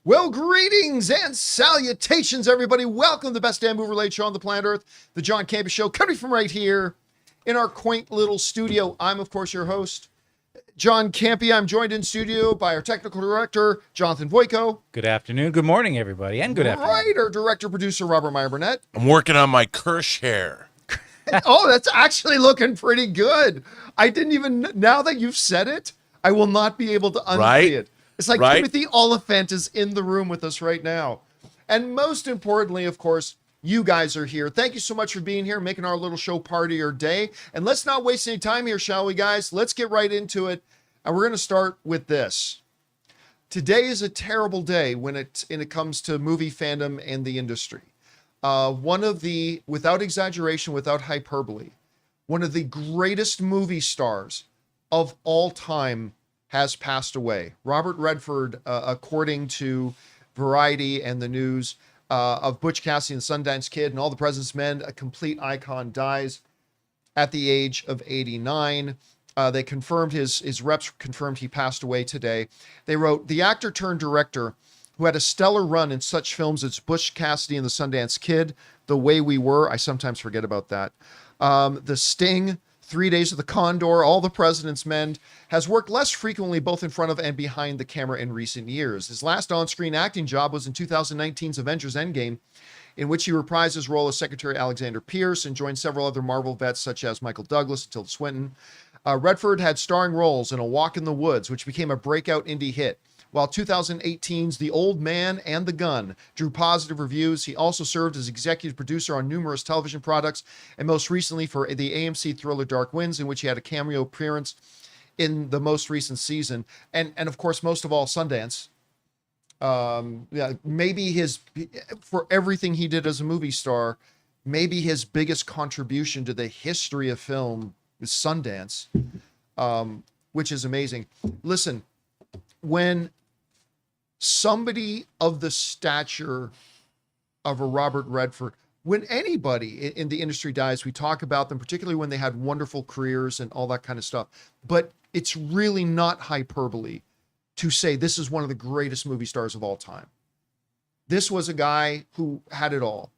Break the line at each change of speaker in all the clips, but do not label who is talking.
Well, greetings and salutations, everybody. Welcome to the best damn movie-related show on the planet Earth, the John Campea Show, coming from right here in our quaint little studio. I'm, of course, your host, John Campea. I'm joined in studio by our technical director, Jonathan Voico.
Good afternoon, good morning, everybody, and good afternoon.
Writer, director, producer, Robert Meyer Burnett.
I'm working on my Kirsch hair.
Oh, that's actually looking pretty good. I didn't even, now that you've said it, I will not be able to unsee it. It's like Timothy Oliphant is in the room with us right now. And most importantly, of course, you guys are here. Thank you so much for being here, making our little show part of your day. And let's not waste any time here, shall we, guys? Let's get right into it. And we're going to start with this. Today is a terrible day when it comes to movie fandom and the industry. One of the, without exaggeration, without hyperbole, one of the greatest movie stars of all time has passed away. Robert Redford, according to Variety and the News, of Butch Cassidy and the Sundance Kid and All the President's Men, a complete icon, dies at the age of 89. They confirmed his reps confirmed he passed away today. They wrote, the actor turned director who had a stellar run in such films as Butch Cassidy and the Sundance Kid, The Way We Were, I sometimes forget about that, The Sting, 3 Days of the Condor, All the President's Men, has worked less frequently both in front of and behind the camera in recent years. His last on-screen acting job was in 2019's Avengers Endgame, in which he reprised his role as Secretary Alexander Pierce and joined several other Marvel vets such as Michael Douglas and Tilda Swinton. Redford had starring roles in A Walk in the Woods, which became a breakout indie hit, while 2018's The Old Man and the Gun drew positive reviews. He also served as executive producer on numerous television products, and most recently for the AMC thriller Dark Winds, in which he had a cameo appearance in the most recent season. And of course, most of all, Sundance. Maybe for everything he did as a movie star, maybe his biggest contribution to the history of film is Sundance, which is amazing. Listen, when somebody of the stature of a Robert Redford, when anybody in the industry dies, we talk about them, particularly when they had wonderful careers and all that kind of stuff. But it's really not hyperbole to say this is one of the greatest movie stars of all time. This was a guy who had it all.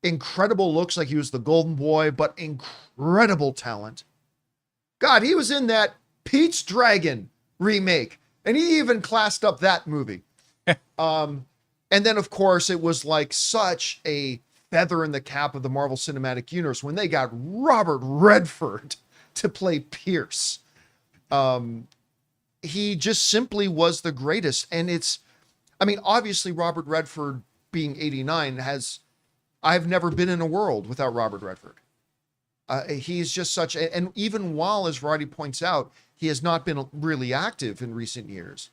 Incredible looks, like he was the golden boy, but incredible talent. God, he was in that Pete's Dragon remake, and he even classed up that movie. And then, of course, it was like such a feather in the cap of the Marvel Cinematic Universe when they got Robert Redford to play Pierce. He just simply was the greatest. And obviously Robert Redford being 89 I've never been in a world without Robert Redford. He's just and even while, as Roddy points out, he has not been really active in recent years,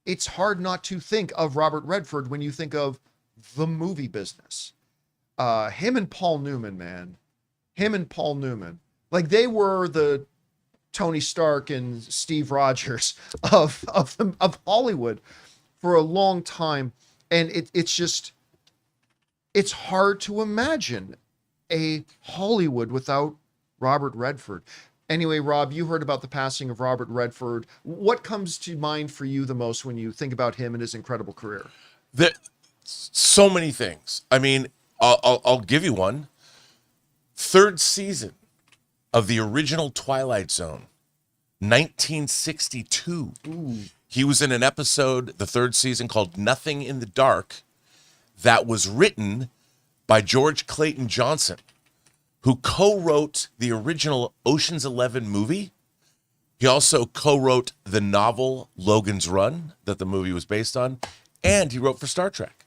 it's hard not to think of Robert Redford when you think of the movie business. Him and Paul Newman, man. Him and Paul Newman. Like, they were the Tony Stark and Steve Rogers of Hollywood for a long time. And it's hard to imagine a Hollywood without Robert Redford. Anyway, Rob, you heard about the passing of Robert Redford. What comes to mind for you the most when you think about him and his incredible career?
So many things. I mean, I'll give you one. Third season of the original Twilight Zone, 1962. Ooh. He was in an episode, the third season, called Nothing in the Dark, that was written by George Clayton Johnson, who co-wrote the original Ocean's 11 movie. He also co-wrote the novel Logan's Run that the movie was based on, and he wrote for Star Trek.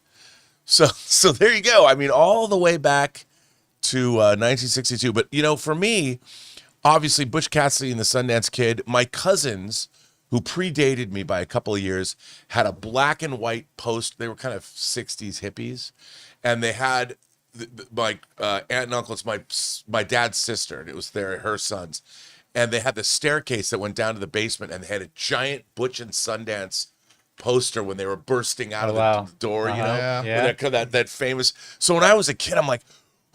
So there you go. I mean, all the way back to 1962. But, for me, obviously, Butch Cassidy and the Sundance Kid, my cousins, who predated me by a couple of years, had a black and white post. They were kind of 60s hippies, and they had my aunt and uncle. It's my dad's sister, and it was her sons, and they had the staircase that went down to the basement, and they had a giant Butch and Sundance poster when they were bursting out of the door.
Yeah.
That famous. So when I was a kid, I'm like,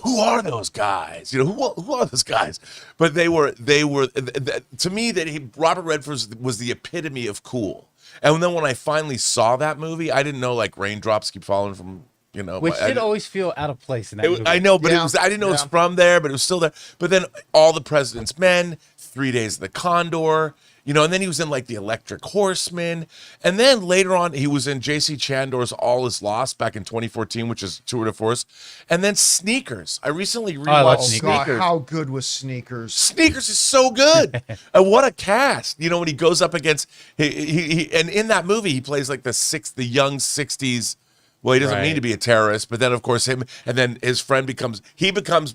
who are those guys? Who are those guys? But they were to me, Robert Redford was the epitome of cool. And then when I finally saw that movie, I didn't know like raindrops keep falling from,
Which did always feel out of place in that movie.
I know, but
Yeah.
I didn't know it was from there, but it was still there. But then All the President's Men, 3 Days of the Condor, and then he was in like The Electric Horseman. And then later on, he was in J.C. Chandor's All Is Lost back in 2014, which is tour de force. And then Sneakers. I recently
I love
rewatched
Sneakers.
God,
Sneakers.
how good was Sneakers?
Sneakers is so good. And what a cast. When he goes up against and in that movie he plays like the young 60s. Well, he doesn't mean to be a terrorist, but then of course and then his friend becomes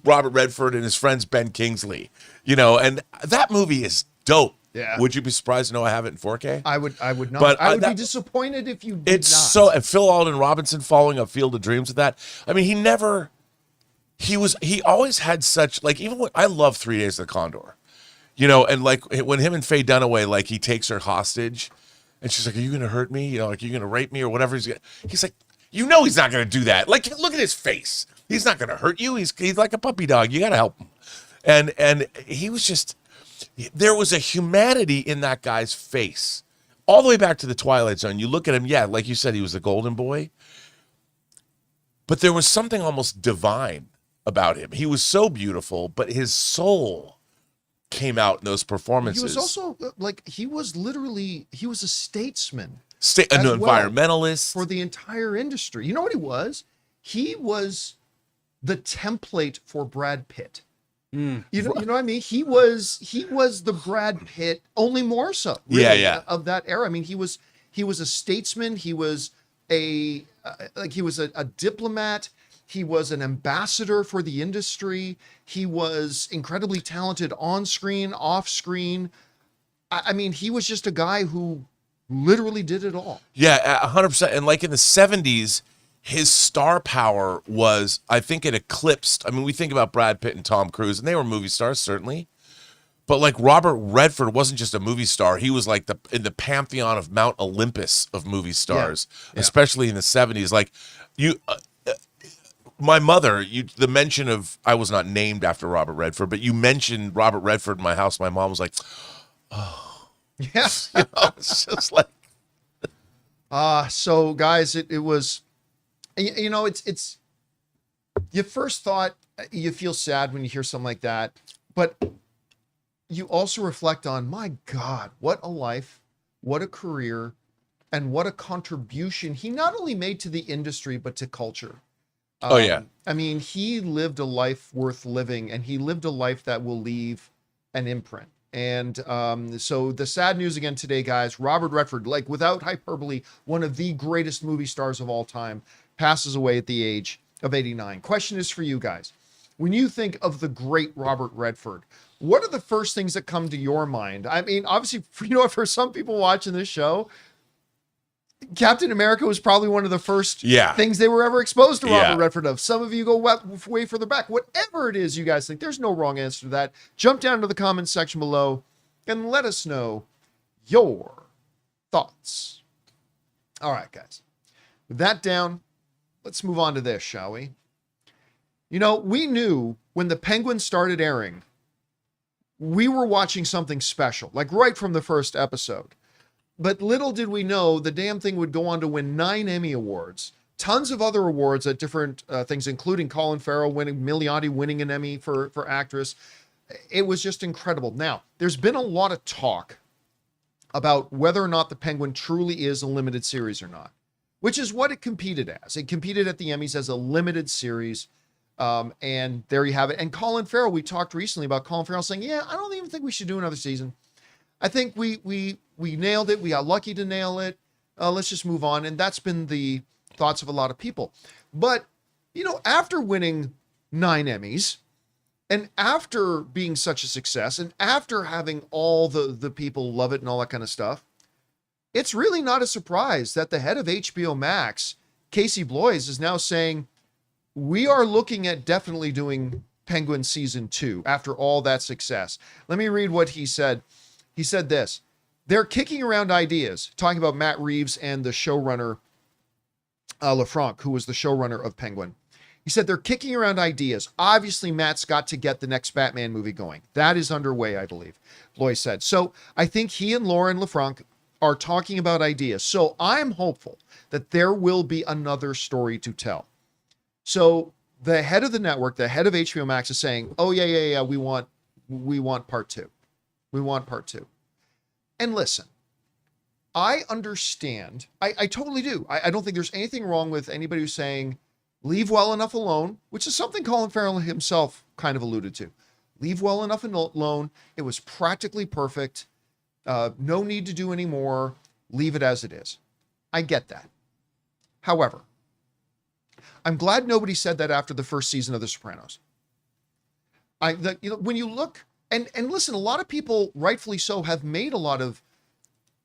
Robert Redford and his friend's Ben Kingsley. And that movie is dope.
Yeah.
Would you be surprised to know I have it in 4K?
I would not.
But
I would be disappointed if you did
It's
not.
so, and Phil Alden Robinson following up Field of Dreams with that. I mean, he always had such, like, even when I love 3 Days of the Condor, and like when him and Faye Dunaway, like he takes her hostage and she's like, are you going to hurt me? Like, are you going to rape me or whatever? He's like, he's not going to do that. Like, look at his face. He's not going to hurt you. He's like a puppy dog. You got to help him. And he was just, there was a humanity in that guy's face all the way back to the Twilight Zone. You look at him, yeah, like you said, he was the golden boy, but there was something almost divine about him. He was so beautiful, but his soul came out in those performances.
He was also he was a statesman.
An environmentalist
for the entire industry. You know what he was? He was the template for Brad Pitt. You know what I mean? He was the Brad Pitt, only more so. Really, of that era. I mean, he was a statesman. He was a diplomat. He was an ambassador for the industry. He was incredibly talented on screen, off screen. I mean, he was just a guy who literally did it all.
Yeah, 100%. And like in the 70s, his star power was, I think it eclipsed. I mean, we think about Brad Pitt and Tom Cruise, and they were movie stars, certainly. But like Robert Redford wasn't just a movie star. He was like in the pantheon of Mount Olympus of movie stars, especially in the 70s. Like my mother, the mention of, I was not named after Robert Redford, but you mentioned Robert Redford in my house. My mom was like, oh.
Yeah.
It's just like.
So guys, it was, it's your first thought, you feel sad when you hear something like that, but you also reflect on, my God, what a life, what a career, and what a contribution he not only made to the industry, but to culture. I mean, he lived a life worth living, and he lived a life that will leave an imprint. And so the sad news again today, guys, Robert Redford, like without hyperbole, one of the greatest movie stars of all time, passes away at the age of 89. Question is for you guys. When you think of the great Robert Redford, what are the first things that come to your mind? I mean, obviously, for some people watching this show, Captain America was probably one of the first things they were ever exposed to Robert Redford of. Some of you go way further back. Whatever it is you guys think, there's no wrong answer to that. Jump down to the comments section below and let us know your thoughts. All right, guys. With that down, let's move on to this, shall we? We knew when the Penguin started airing, we were watching something special, like right from the first episode. But little did we know the damn thing would go on to win 9 Emmy Awards, tons of other awards at different things, including Colin Farrell Milioti winning an Emmy for actress. It was just incredible. Now, there's been a lot of talk about whether or not the Penguin truly is a limited series or not, which is what it competed as. It competed at the Emmys as a limited series. And there you have it. And Colin Farrell, we talked recently about Colin Farrell saying, I don't even think we should do another season. I think we nailed it. We got lucky to nail it. Let's just move on. And that's been the thoughts of a lot of people. But, after winning 9 Emmys and after being such a success and after having all the people love it and all that kind of stuff, it's really not a surprise that the head of HBO Max, Casey Bloys, is now saying, we are looking at definitely doing Penguin season 2 after all that success. Let me read what he said. He said this: they're kicking around ideas, talking about Matt Reeves and the showrunner, LaFranc, who was the showrunner of Penguin. He said they're kicking around ideas. Obviously, Matt's got to get the next Batman movie going. That is underway, I believe, Bloy said. So I think he and Lauren LaFranc are talking about ideas. So I'm hopeful that there will be another story to tell. So the head of the network, the head of HBO Max is saying, oh, yeah, we want part two. We want part two. And listen, I understand. I totally do. I don't think there's anything wrong with anybody who's saying, leave well enough alone, which is something Colin Farrell himself kind of alluded to. Leave well enough alone. It was practically perfect. No need to do any more. Leave it as it is. I get that. However, I'm glad nobody said that after the first season of The Sopranos. When you look and listen, a lot of people, rightfully so, have made a lot of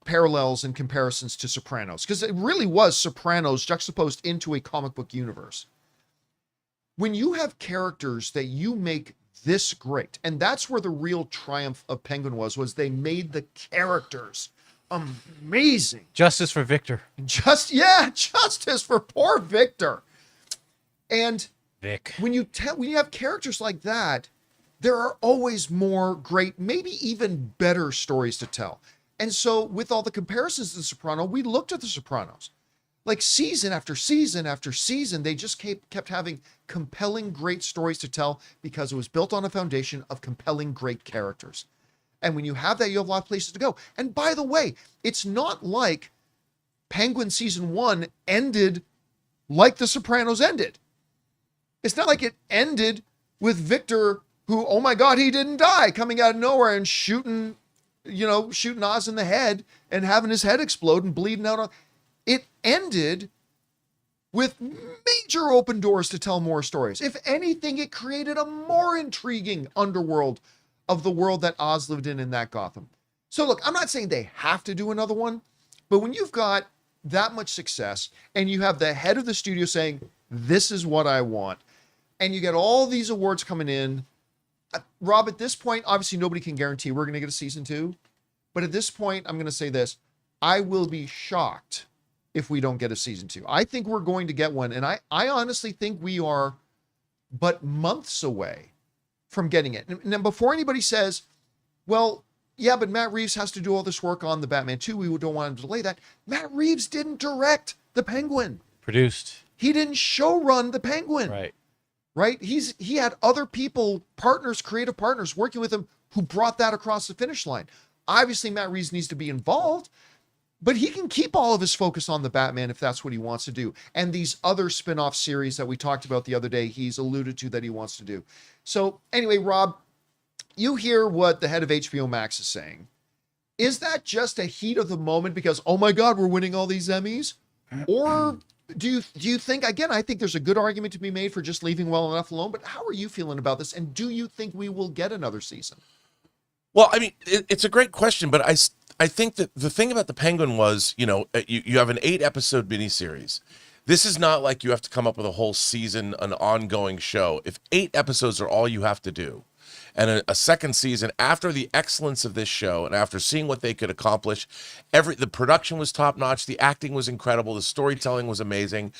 parallels and comparisons to Sopranos because it really was Sopranos juxtaposed into a comic book universe. When you have characters that you make this great, and that's where the real triumph of Penguin was they made the characters amazing.
Justice for Victor.
Justice for poor Victor. And
Vic.
When you have characters like that, there are always more great, maybe even better stories to tell. And so with all the comparisons to The Sopranos, we looked at The Sopranos. Like season after season after season, they just kept having compelling, great stories to tell because it was built on a foundation of compelling, great characters. And when you have that, you have a lot of places to go. And by the way, it's not like Penguin season 1 ended like The Sopranos ended. It's not like it ended with Victor, who, oh my God, he didn't die, coming out of nowhere and shooting Oz in the head and having his head explode and bleeding out. It ended with major open doors to tell more stories. If anything, it created a more intriguing underworld of the world that Oz lived in that Gotham. So look, I'm not saying they have to do another one, but when you've got that much success and you have the head of the studio saying, this is what I want, and you get all these awards coming in, Rob, at this point, obviously nobody can guarantee we're going to get a season 2, but at this point, I'm going to say this, I will be shocked if we don't get a season 2. I think we're going to get one, and I honestly think we are but months away from getting it. And then before anybody says, well, yeah, but Matt Reeves has to do all this work on the Batman 2, we don't want him to delay that. Matt Reeves didn't direct the Penguin.
Produced.
He didn't showrun the Penguin. Right? He had other people, partners, creative partners working with him who brought that across the finish line. Obviously, Matt Reeves needs to be involved, but he can keep all of his focus on the Batman if that's what he wants to do. And these other spin-off series that we talked about the other day, he's alluded to that he wants to do. So anyway, Rob, you hear what the head of HBO Max is saying. Is that just a heat of the moment because, oh my God, we're winning all these Emmys? Or do you think, again, I think there's a good argument to be made for just leaving well enough alone, but how are you feeling about this? And do you think we will get another season?
Well, I mean, it's a great question, but I think that the thing about the Penguin was, you have an 8-episode miniseries. This is not like you have to come up with a whole season, an ongoing show. If 8 episodes are all you have to do, and a second season, after the excellence of this show and after seeing what they could accomplish, the production was top-notch, the acting was incredible, the storytelling was amazing.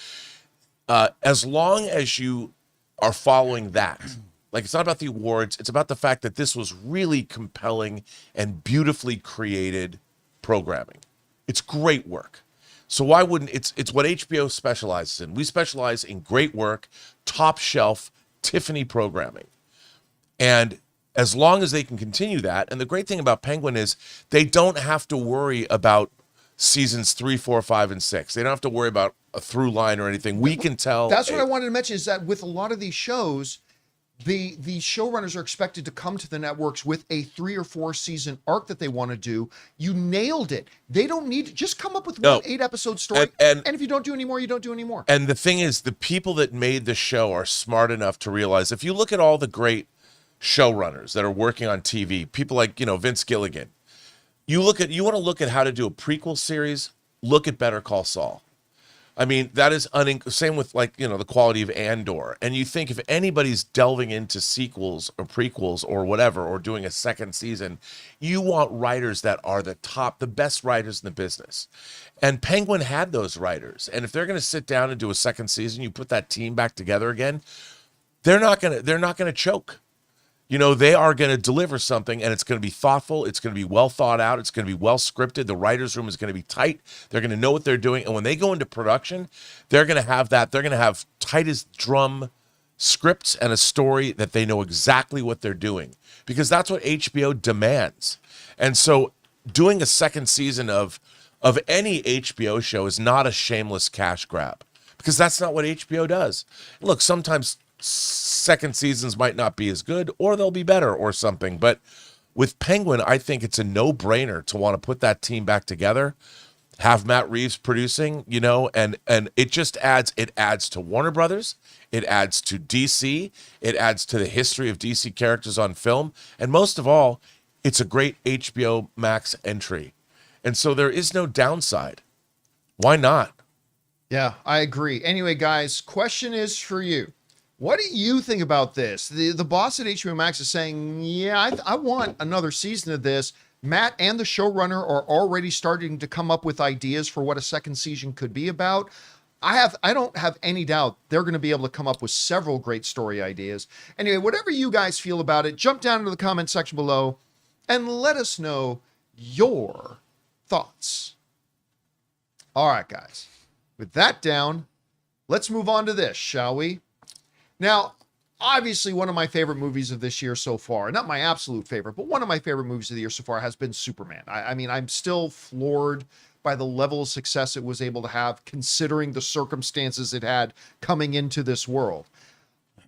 As long as you are following that, like, it's not about the awards, it's about the fact that this was really compelling and beautifully created programming. It's great work. So why wouldn't it's what HBO specializes in. We specialize in great work, top shelf, Tiffany programming. And as long as they can continue that, and the great thing about Penguin is they don't have to worry about seasons 3, 4, 5, and 6. They don't have to worry about a through line or anything. We can tell.
That's what I wanted to mention, is that with a lot of these shows, the showrunners are expected to come to the networks with a 3 or 4 season arc that they want to do. You nailed it. They don't need to just come up with one 8-episode story. And if you don't do any more, you don't do any more.
And the thing is, the people that made the show are smart enough to realize, if you look at all the great showrunners that are working on TV, people like, Vince Gilligan, you want to look at how to do a prequel series, look at Better Call Saul. I mean, that is same with, like, the quality of Andor. And you think if anybody's delving into sequels or prequels or whatever, or doing a second season, you want writers that are the best writers in the business. And Penguin had those writers. And if they're going to sit down and do a second season, you put that team back together again, they're not going to choke. they are going to deliver something, and it's going to be thoughtful. It's going to be well thought out. It's going to be well scripted. The writer's room is going to be tight. They're going to know what they're doing. And when they go into production, they're going to have that. They're going to have tight as drum scripts and a story that they know exactly what they're doing, because that's what HBO demands. And so doing a second season of any HBO show is not a shameless cash grab, because that's not what HBO does. Look, sometimes second seasons might not be as good, or they'll be better or something. But with Penguin, I think it's a no-brainer to want to put that team back together, have Matt Reeves producing, and it just adds to Warner Brothers, it adds to DC, it adds to the history of DC characters on film, and most of all, it's a great HBO Max entry. And so there is no downside. Why not?
Yeah, I agree. Anyway, guys, question is for you. What do you think about this? The boss at HBO Max is saying, yeah, I want another season of this. Matt and the showrunner are already starting to come up with ideas for what a second season could be about. I don't have any doubt they're going to be able to come up with several great story ideas. Anyway, whatever you guys feel about it, jump down into the comment section below and let us know your thoughts. All right, guys. With that down, let's move on to this, shall we? Now, obviously, one of my favorite movies of this year so far, not my absolute favorite, but one of my favorite movies of the year so far has been Superman. I mean, I'm still floored by the level of success it was able to have, considering the circumstances it had coming into this world.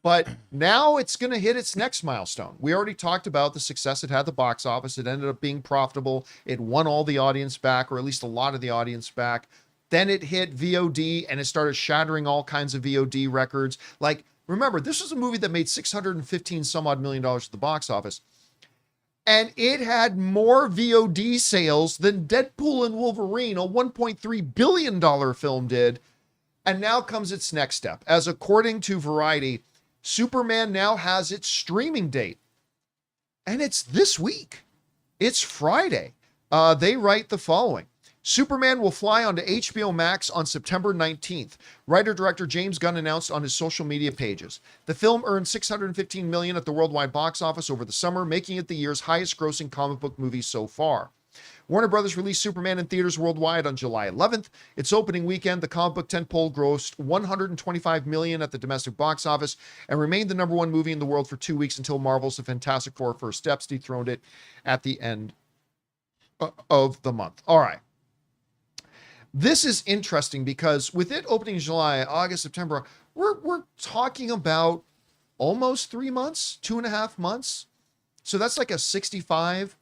But now it's going to hit its next milestone. We already talked about the success it had at the box office. It ended up being profitable. It won all the audience back, or at least a lot of the audience back. Then it hit VOD, and it started shattering all kinds of VOD records. Like, remember, this was a movie that made $615 some odd million at the box office. And it had more VOD sales than Deadpool and Wolverine, a $1.3 billion film, did. And now comes its next step. As according to Variety, Superman now has its streaming date. And it's this week. It's Friday. They write the following. Superman will fly onto HBO Max on September 19th. Writer-director James Gunn announced on his social media pages. The film earned $615 million at the worldwide box office over the summer, making it the year's highest-grossing comic book movie so far. Warner Brothers released Superman in theaters worldwide on July 11th. Its opening weekend, the comic book tentpole grossed $125 million at the domestic box office and remained the number one movie in the world for 2 weeks until Marvel's The Fantastic Four: First Steps dethroned it at the end of the month. All right. This is interesting because with it opening July, August, September, we're talking about almost 3 months, 2.5 months. So that's like a 65,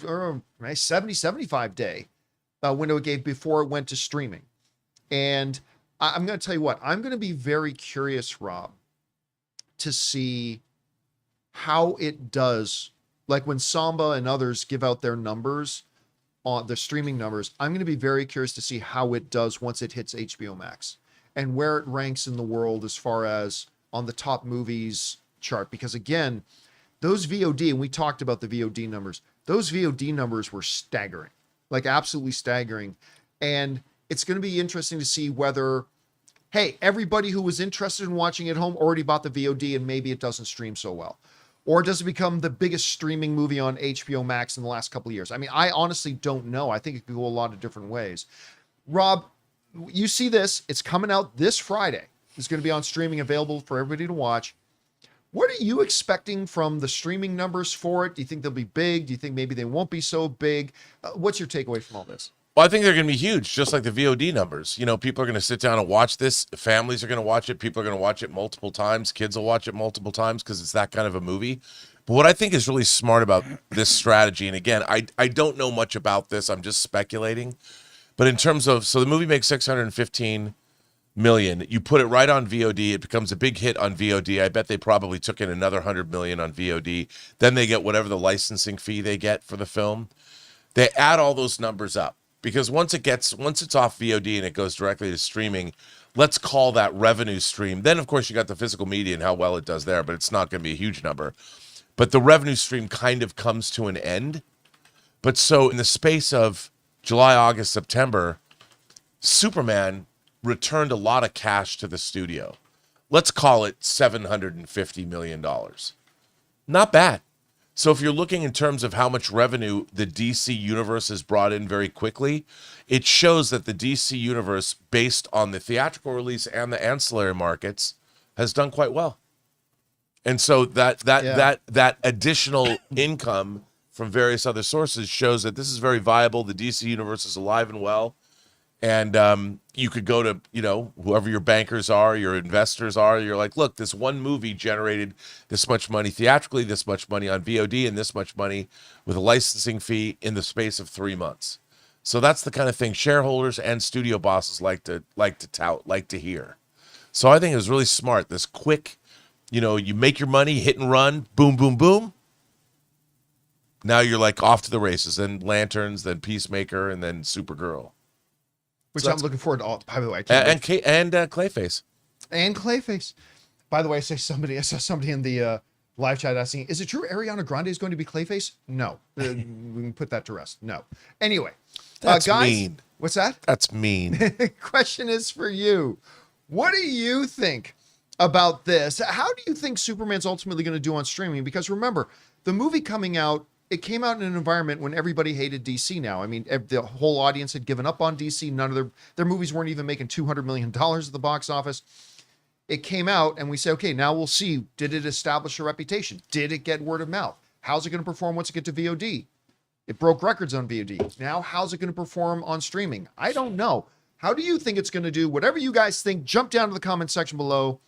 or 70, 75 day window it gave before it went to streaming. And I'm going to tell you what, I'm going to be very curious, Rob, to see how it does. Like when Samba and others give out their numbers, on the streaming numbers, I'm going to be very curious to see how it does once it hits HBO Max and where it ranks in the world as far as on the top movies chart. Because again, those VOD, and we talked about the VOD numbers, those VOD numbers were staggering, like absolutely staggering. And it's going to be interesting to see whether, hey, everybody who was interested in watching at home already bought the VOD and maybe it doesn't stream so well. Or does it become the biggest streaming movie on HBO Max in the last couple of years? I mean, I honestly don't know. I think it could go a lot of different ways. Rob, you see this. It's coming out this Friday. It's going to be on streaming, available for everybody to watch. What are you expecting from the streaming numbers for it? Do you think they'll be big? Do you think maybe they won't be so big? What's your takeaway from all this?
Well, I think they're going to be huge, just like the VOD numbers. People are going to sit down and watch this. Families are going to watch it. People are going to watch it multiple times. Kids will watch it multiple times because it's that kind of a movie. But what I think is really smart about this strategy, and again, I don't know much about this. I'm just speculating. But in terms of, so the movie makes $615 million. You put it right on VOD. It becomes a big hit on VOD. I bet they probably took in another $100 million on VOD. Then they get whatever the licensing fee they get for the film. They add all those numbers up. Because once it's off VOD and it goes directly to streaming, let's call that revenue stream. Then, of course, you got the physical media and how well it does there, but it's not going to be a huge number. But the revenue stream kind of comes to an end. But so in the space of July, August, September, Superman returned a lot of cash to the studio. Let's call it $750 million. not bad. So if you're looking in terms of how much revenue the DC universe has brought in very quickly, it shows that the DC universe, based on the theatrical release and the ancillary markets, has done quite well. And so that additional income from various other sources shows that this is very viable. The DC universe is alive and well. And you could go to, whoever your bankers are, your investors are. You're like, look, this one movie generated this much money theatrically, this much money on VOD, and this much money with a licensing fee in the space of 3 months. So that's the kind of thing shareholders and studio bosses like to tout, like to hear. So I think it was really smart. This quick, you make your money, hit and run, boom, boom, boom. Now you're like off to the races. Then Lanterns, then Peacemaker, and then Supergirl.
Which I'm looking forward to. By the way,
and Clayface.
And Clayface. By the way, I saw somebody in the live chat asking, "Is it true Ariana Grande is going to be Clayface?" No, we can put that to rest. No. Anyway,
that's
guys,
mean.
What's that?
That's mean.
Question is for you. What do you think about this? How do you think Superman's ultimately going to do on streaming? Because remember, the movie coming out. It came out in an environment when everybody hated DC now. I mean, the whole audience had given up on DC. None of their movies weren't even making $200 million at the box office. It came out and we say, okay, now we'll see. Did it establish a reputation? Did it get word of mouth? How's it going to perform once it gets to VOD? It broke records on VOD. Now, how's it going to perform on streaming? I don't know. How do you think it's going to do? Whatever you guys think, jump down to the comment section below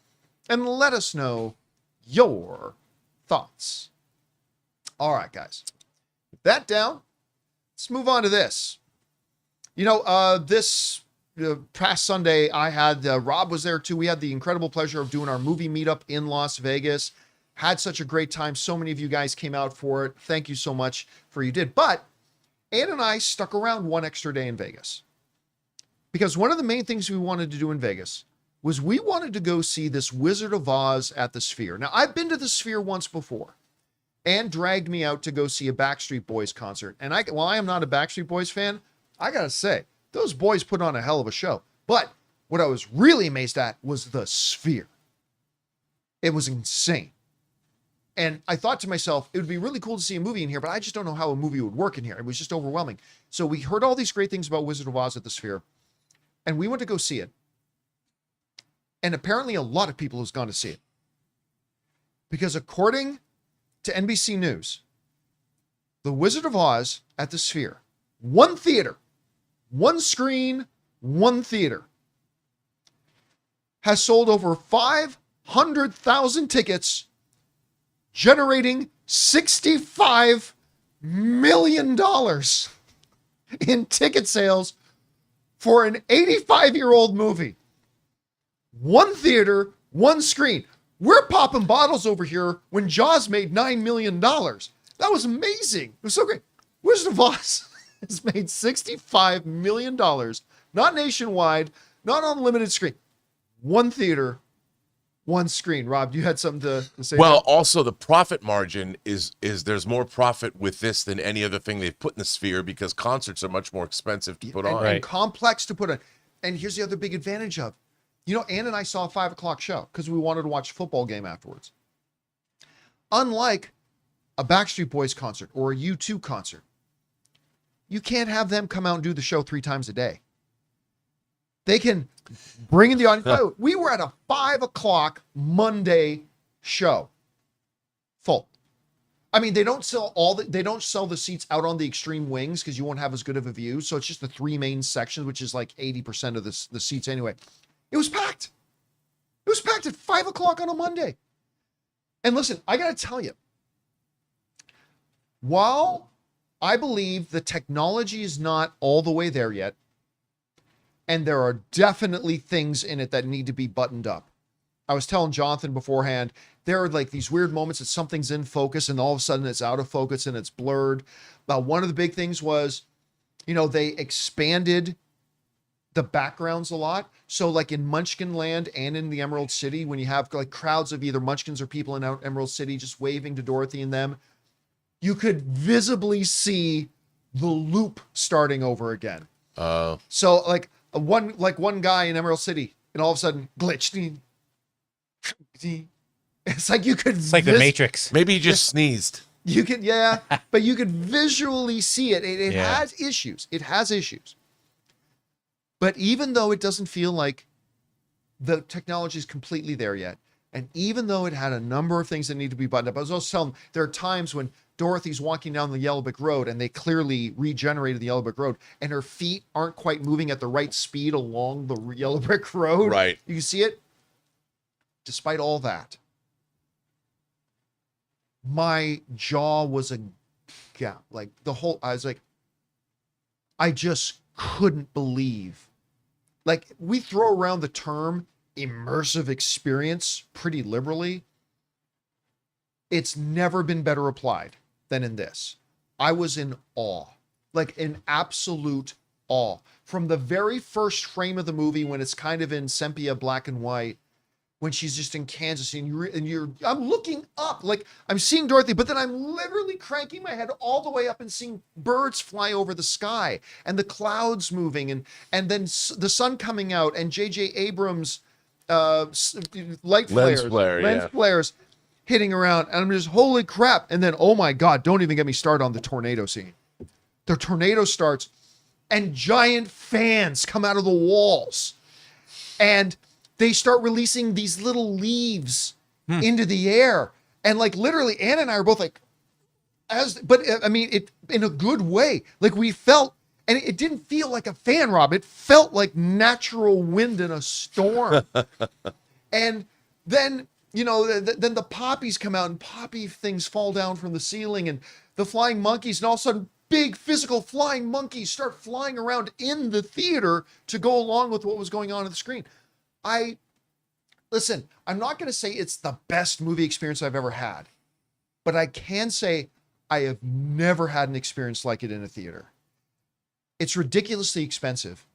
and let us know your thoughts. All right, guys. With that down, let's move on to this. This past Sunday, I had Rob was there too. We had the incredible pleasure of doing our movie meetup in Las Vegas. Had such a great time. So many of you guys came out for it. Thank you so much for you did. But Ann and I stuck around one extra day in Vegas because one of the main things we wanted to do in Vegas was we wanted to go see this Wizard of Oz at the Sphere. Now, I've been to the Sphere once before. And dragged me out to go see a Backstreet Boys concert. And while I am not a Backstreet Boys fan, I gotta say, those boys put on a hell of a show. But what I was really amazed at was the Sphere. It was insane. And I thought to myself, it would be really cool to see a movie in here, but I just don't know how a movie would work in here. It was just overwhelming. So we heard all these great things about Wizard of Oz at the Sphere, and we went to go see it. And apparently a lot of people has gone to see it. Because according to NBC News, The Wizard of Oz at the Sphere, one theater, one screen, one theater, has sold over 500,000 tickets, generating $65 million in ticket sales for an 85-year-old movie. One theater, one screen. We're popping bottles over here when Jaws made $9 million. That was amazing. It was so great. Wizard of Oz has made $65 million, not nationwide, not on limited screen. One theater, one screen. Rob, you had something to say?
Well, also the profit margin is there's more profit with this than any other thing they've put in the Sphere because concerts are much more expensive to put on.
And complex to put on. And here's the other big advantage of, Ann and I saw a 5 o'clock show because we wanted to watch a football game afterwards. Unlike a Backstreet Boys concert or a U2 concert, you can't have them come out and do the show 3 times a day. They can bring in the audience. We were at a 5 o'clock Monday show. Full. I mean, they don't sell the seats out on the extreme wings because you won't have as good of a view. So it's just the 3 main sections, which is like 80% of the seats anyway. It was packed. It was packed at 5 o'clock on a Monday. And listen, I got to tell you, while I believe the technology is not all the way there yet, and there are definitely things in it that need to be buttoned up. I was telling Jonathan beforehand, there are like these weird moments that something's in focus and all of a sudden it's out of focus and it's blurred. But one of the big things was, they expanded the backgrounds a lot. So like in Munchkin Land and in the Emerald City, when you have like crowds of either Munchkins or people in Emerald City just waving to Dorothy and them, you could visibly see the loop starting over again. So like one guy in Emerald City and all of a sudden glitched. It's like you could.
It's like the Matrix.
Maybe you just sneezed.
You could, but you could visually see it. It has issues. It has issues. But even though it doesn't feel like the technology is completely there yet, and even though it had a number of things that need to be buttoned up, I was also telling them there are times when Dorothy's walking down the Yellow Brick Road and they clearly regenerated the Yellow Brick Road and her feet aren't quite moving at the right speed along the Yellow Brick Road.
Right.
You can see it. Despite all that, my jaw was a gap. Like I was like, I just couldn't believe. Like, we throw around the term immersive experience pretty liberally. It's never been better applied than in this. I was in awe, like in absolute awe. From the very first frame of the movie, when it's kind of in sepia black and white, when she's just in Kansas and I'm looking up, like I'm seeing Dorothy, but then I'm literally cranking my head all the way up and seeing birds fly over the sky and the clouds moving and then the sun coming out and J.J. Abrams lens flares hitting around, and I'm just, holy crap. And then, oh my God, don't even get me started on the tornado scene. The tornado starts and giant fans come out of the walls and they start releasing these little leaves into the air. And like literally Anna and I are both like, but I mean, it in a good way. Like we felt, and it didn't feel like a fan, Rob. It felt like natural wind in a storm. And then, then the poppies come out and poppy things fall down from the ceiling and the flying monkeys, and all of a sudden big physical flying monkeys start flying around in the theater to go along with what was going on the screen. Listen, I'm not going to say it's the best movie experience I've ever had, but I can say I have never had an experience like it in a theater. It's ridiculously expensive.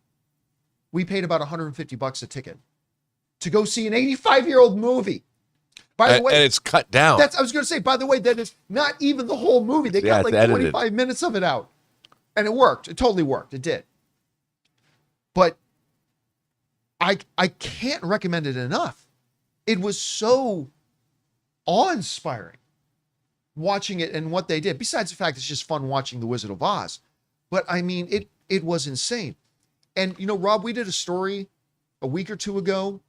We paid about $150 a ticket to go see an 85-year-old movie. By the way,
and it's cut down.
I was going to say, by the way, that is not even the whole movie. They got like 25 minutes of it out. And it worked. It totally worked. It did. But I can't recommend it enough. It was so awe-inspiring watching it and what they did. Besides the fact it's just fun watching The Wizard of Oz. But I mean, it was insane. And, Rob, we did a story a week or two ago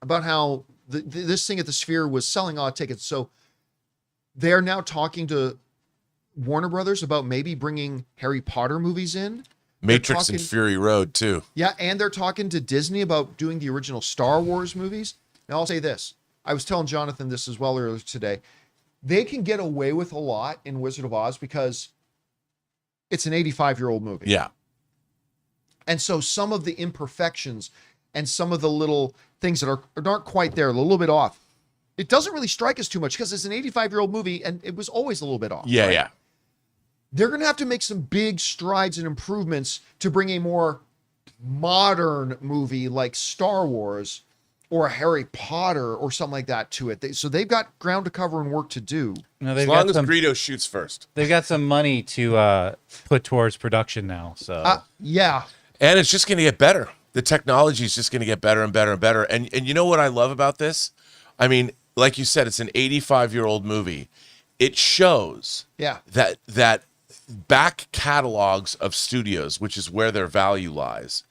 about how this thing at the Sphere was selling all tickets. So they're now talking to Warner Brothers about maybe bringing Harry Potter movies in.
Matrix and Fury Road, too.
Yeah, and they're talking to Disney about doing the original Star Wars movies. Now, I'll say this. I was telling Jonathan this as well earlier today. They can get away with a lot in Wizard of Oz because it's an 85-year-old movie.
Yeah.
And so some of the imperfections and some of the little things that aren't quite there, a little bit off, it doesn't really strike us too much because it's an 85-year-old movie and it was always a little bit off.
Yeah,
right?
yeah.
They're going to have to make some big strides and improvements to bring a more modern movie like Star Wars or a Harry Potter or something like that to it. So they've got ground to cover and work to do.
No,
as long as Greedo shoots first.
They've got some money to put towards production now. So
yeah.
And it's just going to get better. The technology is just going to get better and better and better. And you know what I love about this? I mean, like you said, it's an 85-year-old movie. It shows that back catalogs of studios, which is where their value lies,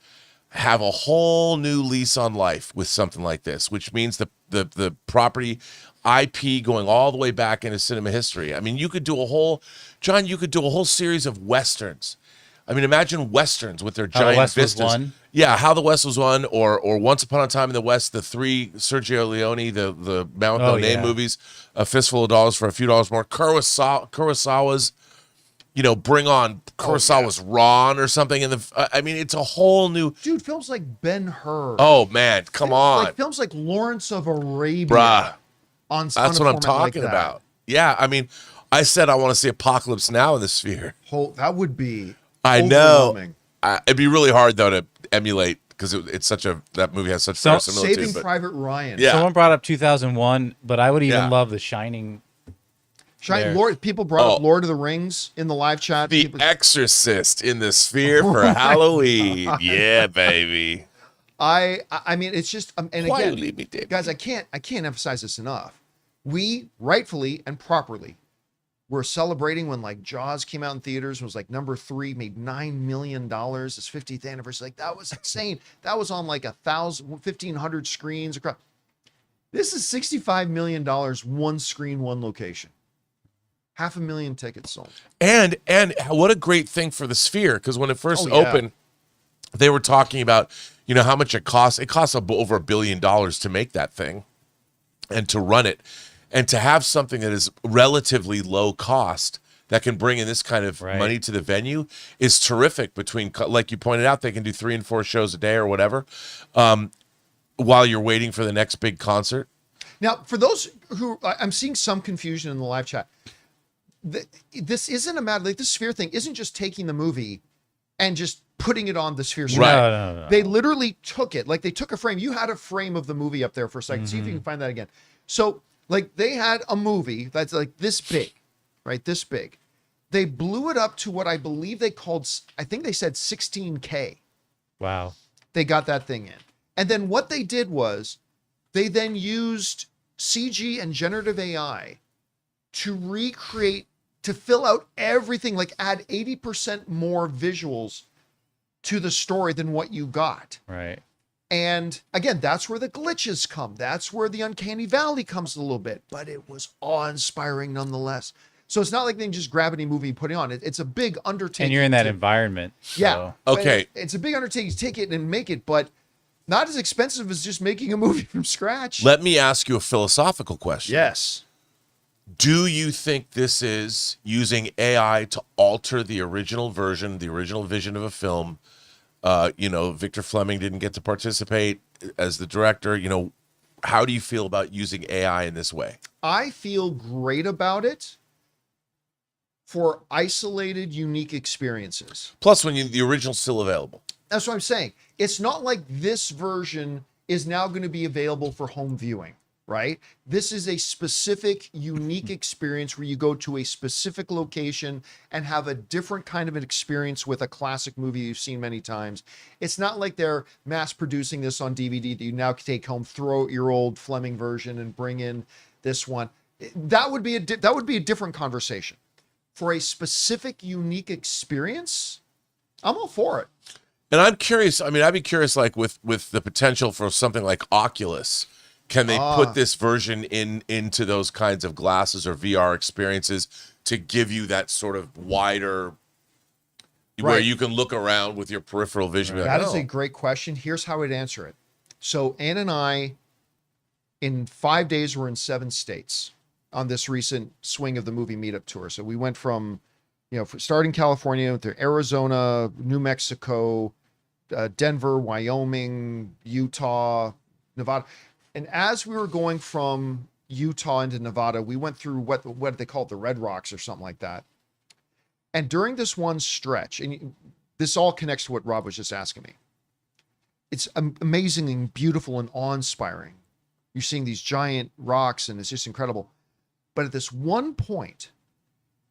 have a whole new lease on life with something like this, which means the property IP going all the way back into cinema history. I mean, you could do a whole series of Westerns. I mean, imagine Westerns with their giant vistas. Yeah, How the West Was Won, or Once Upon a Time in the West, the three Sergio Leone, the Mount No Name movies, A Fistful of Dollars for a Few Dollars More. Kurosawa's, Bring On Kurosawa's Ron or something. I mean, it's a whole new...
Dude, films like Ben-Hur.
Oh, man, come on.
Like films like Lawrence of Arabia.
Bruh,
that's
what I'm talking about. Yeah, I mean, I said I want to see Apocalypse Now in the Sphere.
That would be...
I know. It'd be really hard though to emulate because it's that movie has such similitude.
Saving Private Ryan.
Yeah.
Someone brought up 2001, but I would even love The Shining.
People brought up Lord of the Rings in the live chat.
The Exorcist in the Sphere for Halloween. Yeah, baby.
I mean, it's just and again,
leave me dead?
guys, I can't emphasize this enough. we rightfully and properly were celebrating when like Jaws came out in theaters and was like number 3, made $9 million, its 50th anniversary. Like that was insane. That was on like 1,500 screens across. This is $65 million, one screen, one location. 500,000 tickets sold.
And what a great thing for the Sphere, because when it first opened, they were talking about, you know, how much it costs. It costs over $1 billion to make that thing and to run it. And to have something that is relatively low cost that can bring in this kind of money to the venue is terrific. Between, like you pointed out, they can do 3 and 4 shows a day or whatever while you're waiting for the next big concert.
Now, for those who, I'm seeing some confusion in the live chat. This isn't a matter, like this Sphere thing isn't just taking the movie and just putting it on the Sphere screen.
No.
They literally took it. Like they took a frame. You had a frame of the movie up there for a second. See if you can find that again. So like they had a movie that's like this big, right? This big. They blew it up to what I believe they called, I think they said 16K.
Wow.
They got that thing in. And then what they did was they then used CG and generative AI to recreate, to fill out everything, like add 80% more visuals to the story than what you got.
Right.
And again, that's where the glitches come. That's where the uncanny valley comes a little bit, but it was awe-inspiring nonetheless. So it's not like they can just grab any movie and put it on. It's a big undertaking.
And you're in that environment. So.
Yeah.
Okay.
It's a big undertaking to take it and make it, but not as expensive as just making a movie from scratch.
Let me ask you a philosophical question.
Yes.
Do you think this is using AI to alter the original version, the original vision of a film? You know, Victor Fleming didn't get to participate as the director. You know, how do you feel about using AI in this way?
I feel great about it for isolated, unique experiences.
Plus, when the original's still available.
That's what I'm saying. It's not like this version is now going to be available for home viewing, right? This is a specific, unique experience where you go to a specific location and have a different kind of an experience with a classic movie you've seen many times. It's not like they're mass producing this on DVD that you now can take home, throw out your old Fleming version and bring in this one. That would be a different conversation. For a specific, unique experience, I'm all for it.
And I'm curious. I mean, I'd be curious, like with the potential for something like Oculus. Can they put this version into those kinds of glasses or VR experiences to give you that sort of wider, where you can look around with your peripheral vision?
Right. That is a great question. Here's how I'd answer it. So Ann and I, in 5 days, were in 7 states on this recent swing of the movie meetup tour. So we went from, starting California to Arizona, New Mexico, Denver, Wyoming, Utah, Nevada. And as we were going from Utah into Nevada, we went through what they call it, the Red Rocks or something like that. And during this one stretch, and this all connects to what Rob was just asking me, it's amazing and beautiful and awe-inspiring. You're seeing these giant rocks and it's just incredible. But at this one point,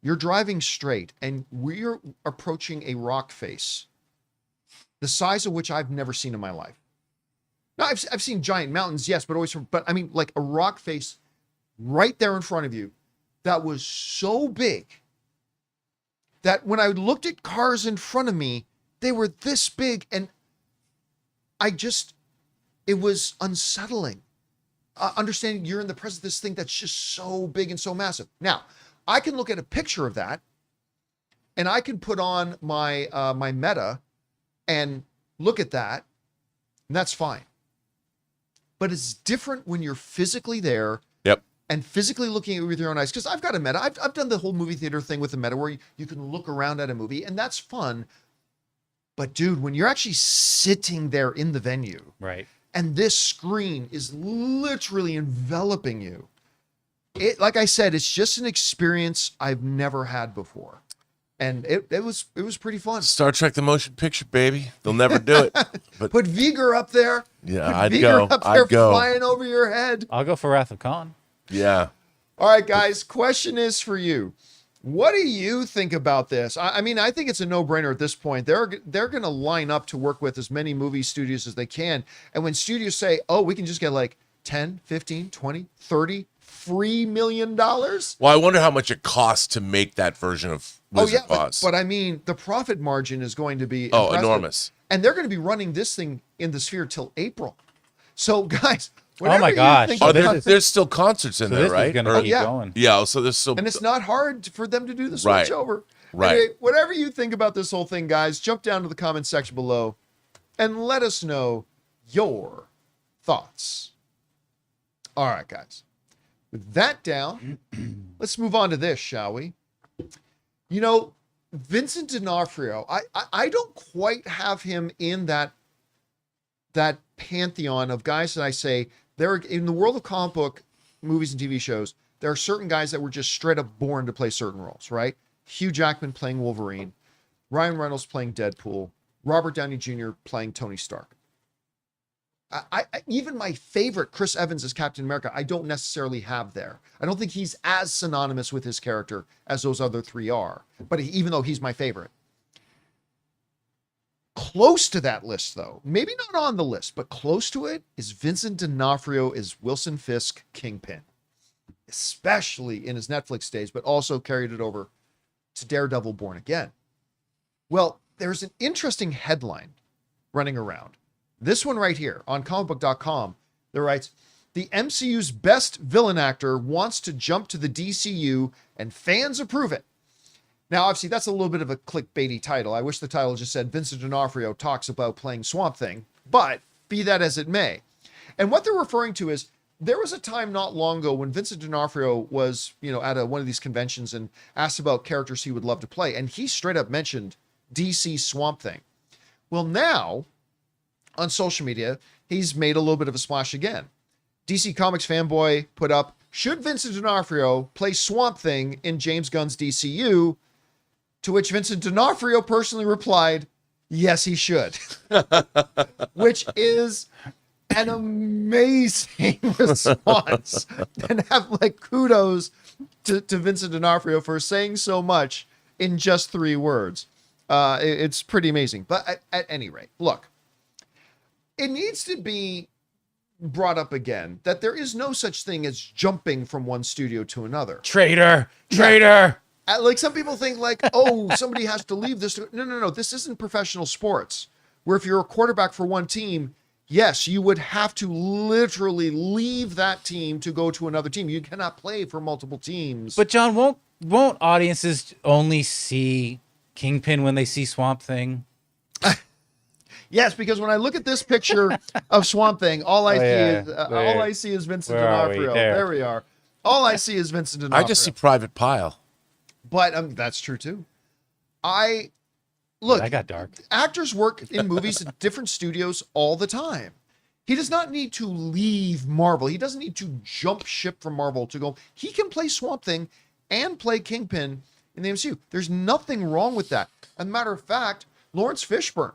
you're driving straight and we're approaching a rock face, the size of which I've never seen in my life. Now, I've seen giant mountains, yes, but I mean, like a rock face right there in front of you that was so big that when I looked at cars in front of me, they were this big, and it was unsettling. Understanding you're in the presence of this thing that's just so big and so massive. Now, I can look at a picture of that, and I can put on my my Meta and look at that, and that's fine. But it's different when you're physically there.
Yep.
And physically looking at it with your own eyes. Because I've got a Meta. I've done the whole movie theater thing with the Meta where you can look around at a movie, and that's fun. But dude, when you're actually sitting there in the venue,
right,
and this screen is literally enveloping you, like I said, it's just an experience I've never had before. And it was pretty fun.
Star Trek the Motion Picture, baby. They'll never do it. But
put Viger up there.
Yeah,
I'd go. Flying over your head.
I'll go for Wrath of Khan.
Yeah.
All right, guys. Question is for you. What do you think about this? I mean, I think it's a no-brainer at this point. They're going to line up to work with as many movie studios as they can. And when studios say, "Oh, we can just get like 10, 15, 20, 30 free $1 million.
Well, I wonder how much it costs to make that version of Wizard of Oz.
But I mean, the profit margin is going to be impressive.
Enormous.
And they're going to be running this thing in the Sphere till April. So, guys,
oh my gosh.
There's still concerts in there,
this
right?
is gonna keep going.
Yeah, so there's still...
And it's not hard for them to do the switch over.
Right.
Anyway, whatever you think about this whole thing, guys, jump down to the comment section below and let us know your thoughts. All right, guys. With that down, let's move on to this, shall we? You know, Vincent D'Onofrio, I don't quite have him in that pantheon of guys that I say, there in the world of comic book movies and TV shows, there are certain guys that were just straight up born to play certain roles, right? Hugh Jackman playing Wolverine, Ryan Reynolds playing Deadpool, Robert Downey Jr. playing Tony Stark. I even my favorite, Chris Evans as Captain America, I don't necessarily have there. I don't think he's as synonymous with his character as those other three are, but even though he's my favorite. Close to that list, though, maybe not on the list, but close to it, is Vincent D'Onofrio as Wilson Fisk Kingpin, especially in his Netflix days, but also carried it over to Daredevil Born Again. Well, there's an interesting headline running around. This one right here on comicbook.com that writes, the MCU's best villain actor wants to jump to the DCU and fans approve it. Now, obviously, that's a little bit of a clickbaity title. I wish the title just said Vincent D'Onofrio talks about playing Swamp Thing, but be that as it may. And what they're referring to is there was a time not long ago when Vincent D'Onofrio was, at one of these conventions and asked about characters he would love to play. And he straight up mentioned DC Swamp Thing. Well, now on social media, he's made a little bit of a splash again. DC Comics fanboy put up, should Vincent D'Onofrio play Swamp Thing in James Gunn's DCU? To which Vincent D'Onofrio personally replied, yes, he should. Which is an amazing response. And have kudos to Vincent D'Onofrio for saying so much in just 3 words. It's pretty amazing. But at any rate, look, it needs to be brought up again that there is no such thing as jumping from one studio to another.
Traitor.
Some people think oh, somebody has to leave this. No. This isn't professional sports where if you're a quarterback for one team, yes, you would have to literally leave that team to go to another team. You cannot play for multiple teams.
But John, won't audiences only see Kingpin when they see Swamp Thing?
Yes, because when I look at this picture of Swamp Thing, all I see is Vincent D'Onofrio. There we are. All I see is Vincent D'Onofrio.
I just see Private Pile.
But that's true too. Look,
that got dark.
Actors work in movies at different studios all the time. He does not need to leave Marvel. He doesn't need to jump ship from Marvel to go. He can play Swamp Thing and play Kingpin in the MCU. There's nothing wrong with that. As a matter of fact, Lawrence Fishburne,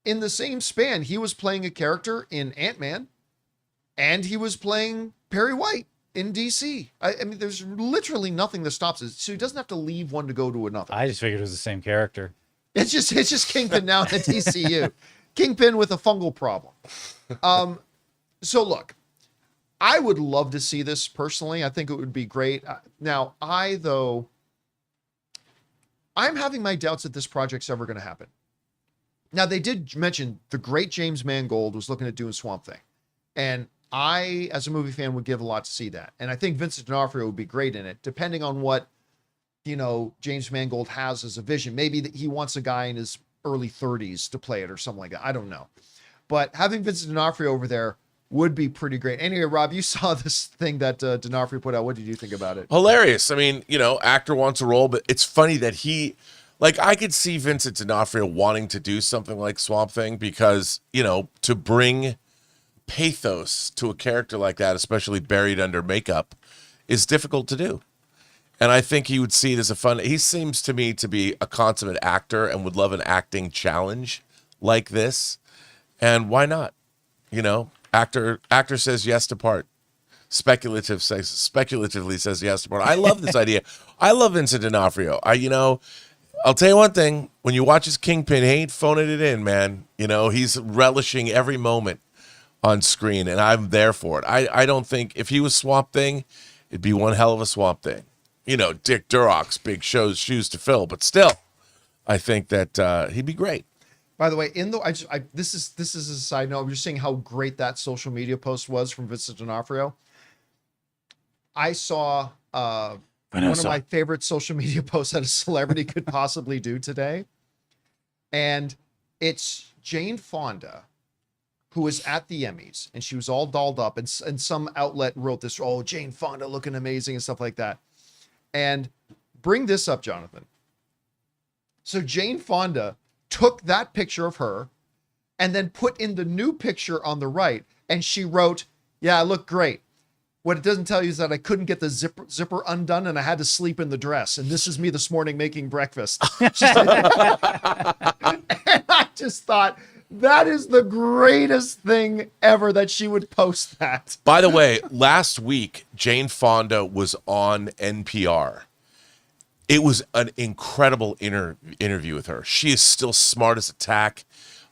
in the same span, he was playing a character in Ant-Man, and he was playing Perry White in DC. I mean, there's literally nothing that stops it. So he doesn't have to leave one to go to another.
I just figured it was the same character.
It's just Kingpin now in the DCU. Kingpin with a fungal problem. So look, I would love to see this personally. I think it would be great. Now, I'm having my doubts that this project's ever going to happen. Now, they did mention the great James Mangold was looking at doing Swamp Thing. And I, as a movie fan, would give a lot to see that. And I think Vincent D'Onofrio would be great in it, depending on what, James Mangold has as a vision. Maybe that he wants a guy in his early 30s to play it or something like that. I don't know. But having Vincent D'Onofrio over there would be pretty great. Anyway, Rob, you saw this thing that D'Onofrio put out. What did you think about it?
Hilarious. I mean, actor wants a role, but it's funny that I could see Vincent D'Onofrio wanting to do something like Swamp Thing because, to bring pathos to a character like that, especially buried under makeup, is difficult to do. And I think he would see it as he seems to me to be a consummate actor and would love an acting challenge like this. And why not? Actor says yes to part. Speculatively says yes to part. I love this idea. I love Vincent D'Onofrio. I'll tell you one thing. When you watch his Kingpin, he ain't phoning it in, man. He's relishing every moment on screen, and I'm there for it. I don't think if he was Swamp Thing, it'd be one hell of a Swamp Thing. You know, Dick Durock's big shoes to fill, but still, I think that he'd be great.
By the way, this is a side note. I'm just saying how great that social media post was from Vincent D'Onofrio. I saw one of my favorite social media posts that a celebrity could possibly do today, and it's Jane Fonda, who was at the Emmys, and she was all dolled up, and some outlet wrote this, oh, Jane Fonda looking amazing and stuff like that. And bring this up, Jonathan. So Jane Fonda took that picture of her and then put in the new picture on the right, and she wrote, yeah, I look great. What it doesn't tell you is that I couldn't get the zipper undone, and I had to sleep in the dress. And this is me this morning making breakfast. And I just thought, that is the greatest thing ever that she would post that.
By the way, last week, Jane Fonda was on NPR. It was an incredible interview with her. She is still smart as a tack.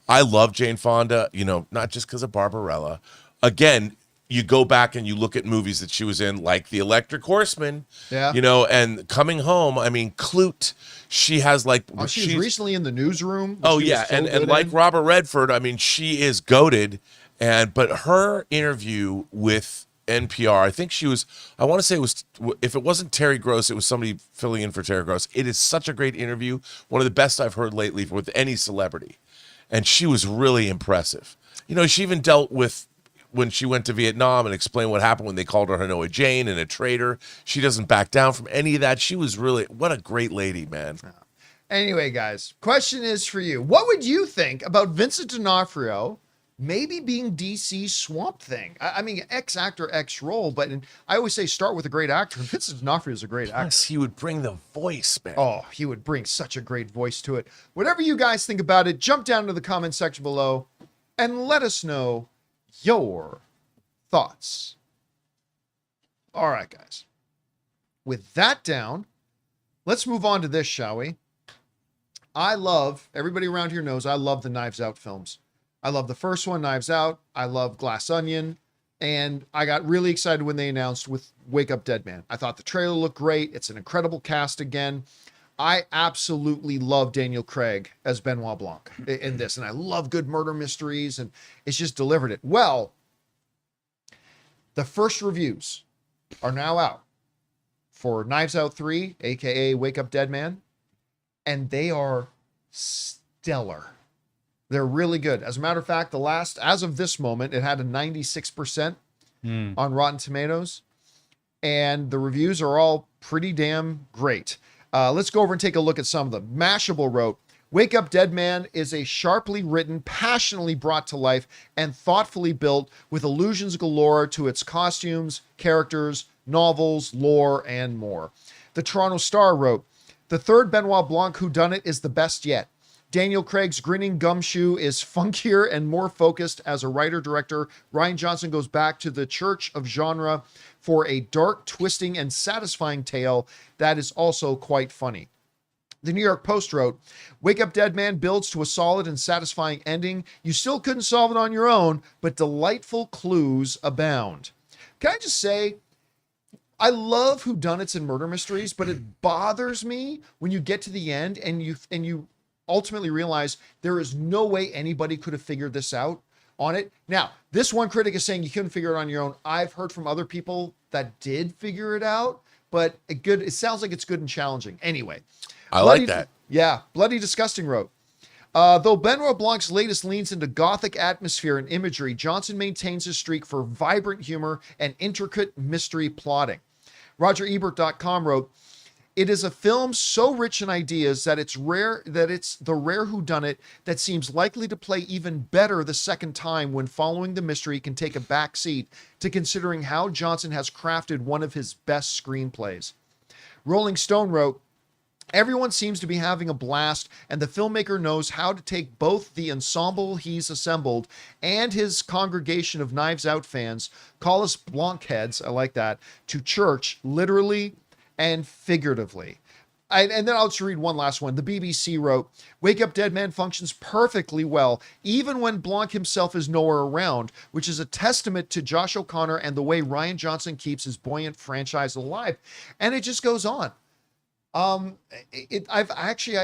I love Jane Fonda, you know, not just because of Barbarella. Again, you go back and you look at movies that she was in, like The Electric Horseman, you know, and Coming Home. I mean, Clute. She has like...
she's recently in The Newsroom.
Oh, yeah. And like Robert Redford, I mean, she is goated. But her interview with NPR, I think she was... I want to say it was... If it wasn't Terry Gross, it was somebody filling in for Terry Gross. It is such a great interview. One of the best I've heard lately with any celebrity. And she was really impressive. You know, she even dealt with... when she went to Vietnam and explained what happened when they called her Hanoi Jane and a traitor. She doesn't back down from any of that. She was really, what a great lady, man.
Anyway, guys, question is for you. What would you think about Vincent D'Onofrio maybe being DC's Swamp Thing? I mean, ex-actor, ex-role, but I always say start with a great actor. Vincent D'Onofrio is a great actor.
Yes, he would bring the voice, man.
Oh, he would bring such a great voice to it. Whatever you guys think about it, jump down to the comment section below and let us know your thoughts. All right, guys. With that down, let's move on to this, shall we? Everybody around here knows I love the Knives Out films. I love the first one, Knives Out. I love Glass Onion. And I got really excited when they announced with Wake Up Deadman. I thought the trailer looked great. It's an incredible cast again. I absolutely love Daniel Craig as Benoit Blanc in this. And I love good murder mysteries, and it's just delivered it. Well, the first reviews are now out for Knives Out 3, aka Wake Up Deadman, and they are stellar. They're really good. As a matter of fact, as of this moment, it had a 96% on Rotten Tomatoes, and the reviews are all pretty damn great. Let's go over and take a look at some of them. Mashable wrote, Wake Up Deadman is a sharply written, passionately brought to life, and thoughtfully built with allusions galore to its costumes, characters, novels, lore, and more. The Toronto Star wrote, the third Benoit Blanc whodunit is the best yet. Daniel Craig's grinning gumshoe is funkier and more focused. As a writer-director, Rian Johnson goes back to the church of genre for a dark, twisting, and satisfying tale that is also quite funny. The New York Post wrote, Wake Up Deadman builds to a solid and satisfying ending. You still couldn't solve it on your own, but delightful clues abound. Can I just say, I love whodunits and murder mysteries, but it bothers me when you get to the end and you ultimately realize there is no way anybody could have figured this out on it. Now, this one critic is saying you couldn't figure it on your own. I've heard from other people that did figure it out, but it sounds like it's good and challenging. Anyway.
I like that.
Yeah. Bloody Disgusting wrote, though Benoit Blanc's latest leans into gothic atmosphere and imagery, Johnson maintains his streak for vibrant humor and intricate mystery plotting. RogerEbert.com wrote, it is a film so rich in ideas that it's the rare whodunit that seems likely to play even better the second time when following the mystery can take a back seat to considering how Johnson has crafted one of his best screenplays. Rolling Stone wrote, everyone seems to be having a blast, and the filmmaker knows how to take both the ensemble he's assembled and his congregation of Knives Out fans, call us Blancheads, I like that, to church, literally and figuratively. And then I'll just read one last one. The BBC wrote, Wake Up Deadman functions perfectly well, even when Blanc himself is nowhere around, which is a testament to Josh O'Connor and the way Rian Johnson keeps his buoyant franchise alive. And it just goes on. I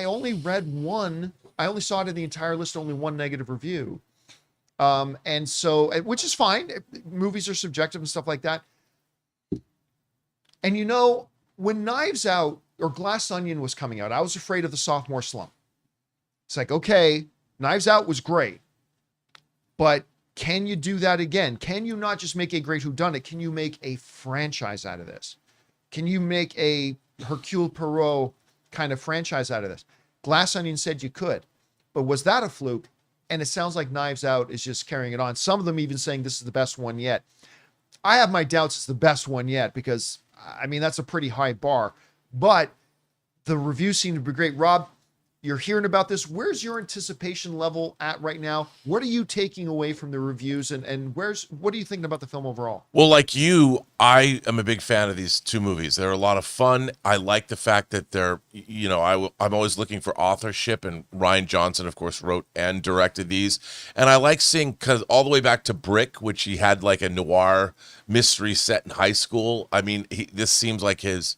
only read one. I only saw it in the entire list, only one negative review. And so, which is fine. Movies are subjective and stuff like that. And you know, when Knives Out or Glass Onion was coming out, I was afraid of the sophomore slump. It's like, okay, Knives Out was great, but can you do that again? Can you not just make a great whodunit? Can you make a franchise out of this? Can you make a Hercule Poirot kind of franchise out of this? Glass Onion said you could, but was that a fluke? And it sounds like Knives Out is just carrying it on. Some of them even saying this is the best one yet. I have my doubts it's the best one yet because, I mean, that's a pretty high bar. But the reviews seem to be great. Rob, you're hearing about this. Where's your anticipation level at right now? What are you taking away from the reviews? And what are you thinking about the film overall?
Well, like you, I am a big fan of these two movies. They're a lot of fun. I like the fact that they're, you know, I'm always looking for authorship, and Rian Johnson, of course, wrote and directed these. And I like seeing, because all the way back to Brick, which he had like a noir mystery set in high school. I mean, this seems like his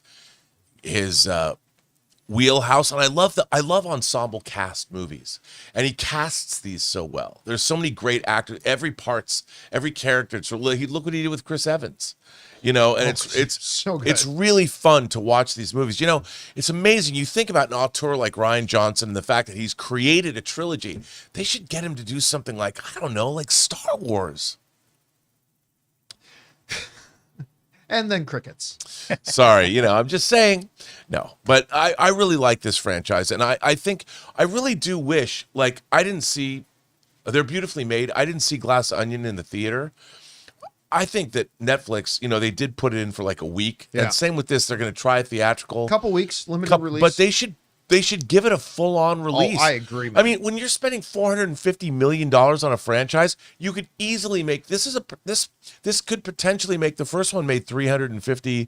wheelhouse, and I love ensemble cast movies, and he casts these so well. There's so many great actors, every character. Look what he did with Chris Evans, you know, and it's
so good.
It's really fun to watch these movies. You know, it's amazing. You think about an auteur like Rian Johnson and the fact that he's created a trilogy. They should get him to do something like, I don't know, like Star Wars.
And then crickets.
Sorry, you know, I'm just saying. No, but I really like this franchise. And I think I really do wish, like, I didn't see, they're beautifully made. I didn't see Glass Onion in the theater. I think that Netflix, you know, they did put it in for like a week.
Yeah.
And same with this, they're going to try a theatrical.
Couple weeks, limited release.
But they should give it a full-on release.
Oh, I agree, man.
I mean, when you're spending $450 million on a franchise, you could easily make this could potentially make the first one made $350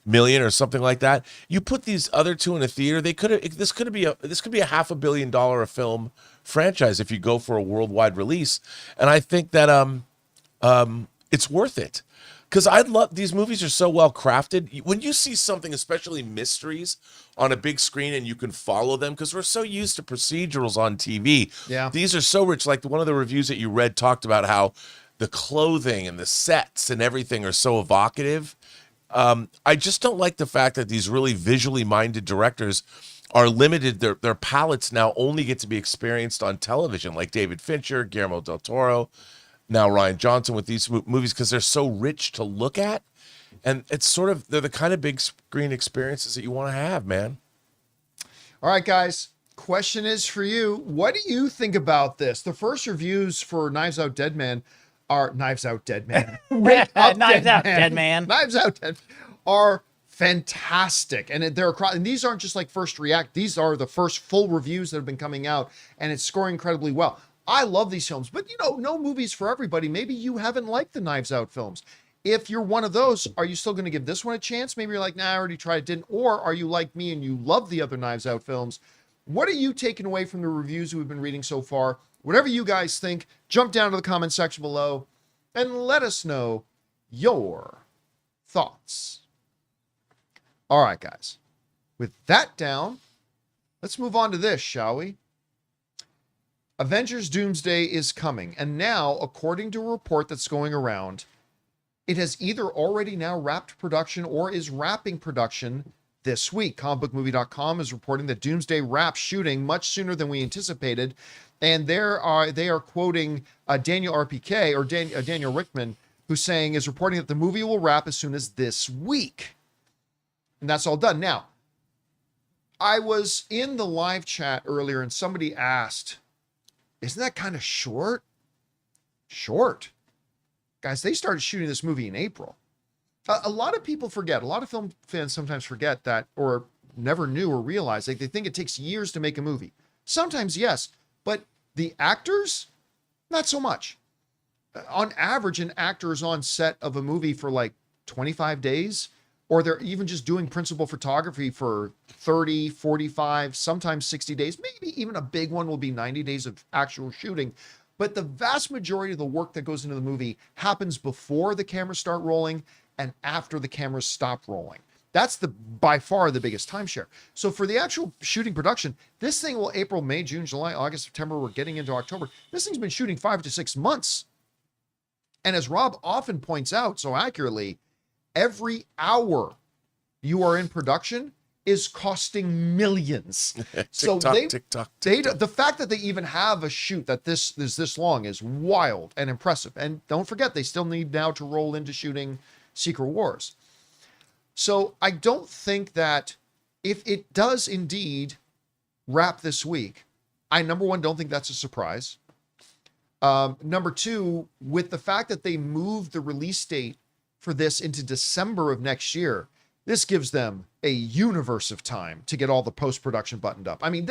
million or something like that. You put these other two in a theater, this could be a $500 million a film franchise if you go for a worldwide release. And I think that it's worth it. Because these movies are so well crafted. When you see something, especially mysteries, on a big screen and you can follow them, because we're so used to procedurals on TV.
Yeah.
These are so rich. Like one of the reviews that you read talked about how the clothing and the sets and everything are so evocative. I just don't like the fact that these really visually minded directors are limited. Their palettes now only get to be experienced on television, like David Fincher, Guillermo del Toro, now Rian Johnson with these movies, because they're so rich to look at. And it's sort of, they're the kind of big screen experiences that you want to have, man.
All right, guys. Question is for you. What do you think about this? The first reviews for Knives Out Deadman are Knives Out Deadman.
Knives Out Deadman.
Knives Out Deadman are fantastic. And they're across, and these aren't just like first react. These are the first full reviews that have been coming out, and it's scoring incredibly well. I love these films, but you know, no movie's for everybody. Maybe you haven't liked the Knives Out films. If you're one of those, are you still going to give this one a chance? Maybe you're like, nah, I already tried it, didn't. Or are you like me and you love the other Knives Out films? What are you taking away from the reviews we've been reading so far? Whatever you guys think, jump down to the comment section below and let us know your thoughts. All right, guys. With that down, let's move on to this, shall we? Avengers Doomsday is coming, and now, according to a report that's going around, it has either already now wrapped production or is wrapping production this week. Comicbookmovie.com is reporting that Doomsday wraps shooting much sooner than we anticipated, and they are quoting Daniel RPK, or Daniel Rickman, who's reporting that the movie will wrap as soon as this week. And that's all done. Now, I was in the live chat earlier, and somebody asked, isn't that kind of short? Short. Guys, they started shooting this movie in April. A lot of people forget. A lot of film fans sometimes forget that, or never knew or realized. They think it takes years to make a movie. Sometimes, yes. But the actors, not so much. On average, an actor is on set of a movie for like 25 days or they're even just doing principal photography for 30, 45, sometimes 60 days. Maybe even a big one will be 90 days of actual shooting. But the vast majority of the work that goes into the movie happens before the cameras start rolling and after the cameras stop rolling. That's by far the biggest timeshare. So for the actual shooting production, this thing will April, May, June, July, August, September, we're getting into October. This thing's been shooting 5 to 6 months. And as Rob often points out so accurately, every hour you are in production is costing millions. So the fact that they even have a shoot that is this long is wild and impressive. And don't forget, they still need now to roll into shooting Secret Wars. So I don't think that if it does indeed wrap this week, I, number one, don't think that's a surprise. Number two, with the fact that they moved the release date for this into December of next year, this gives them a universe of time to get all the post-production buttoned up. I mean,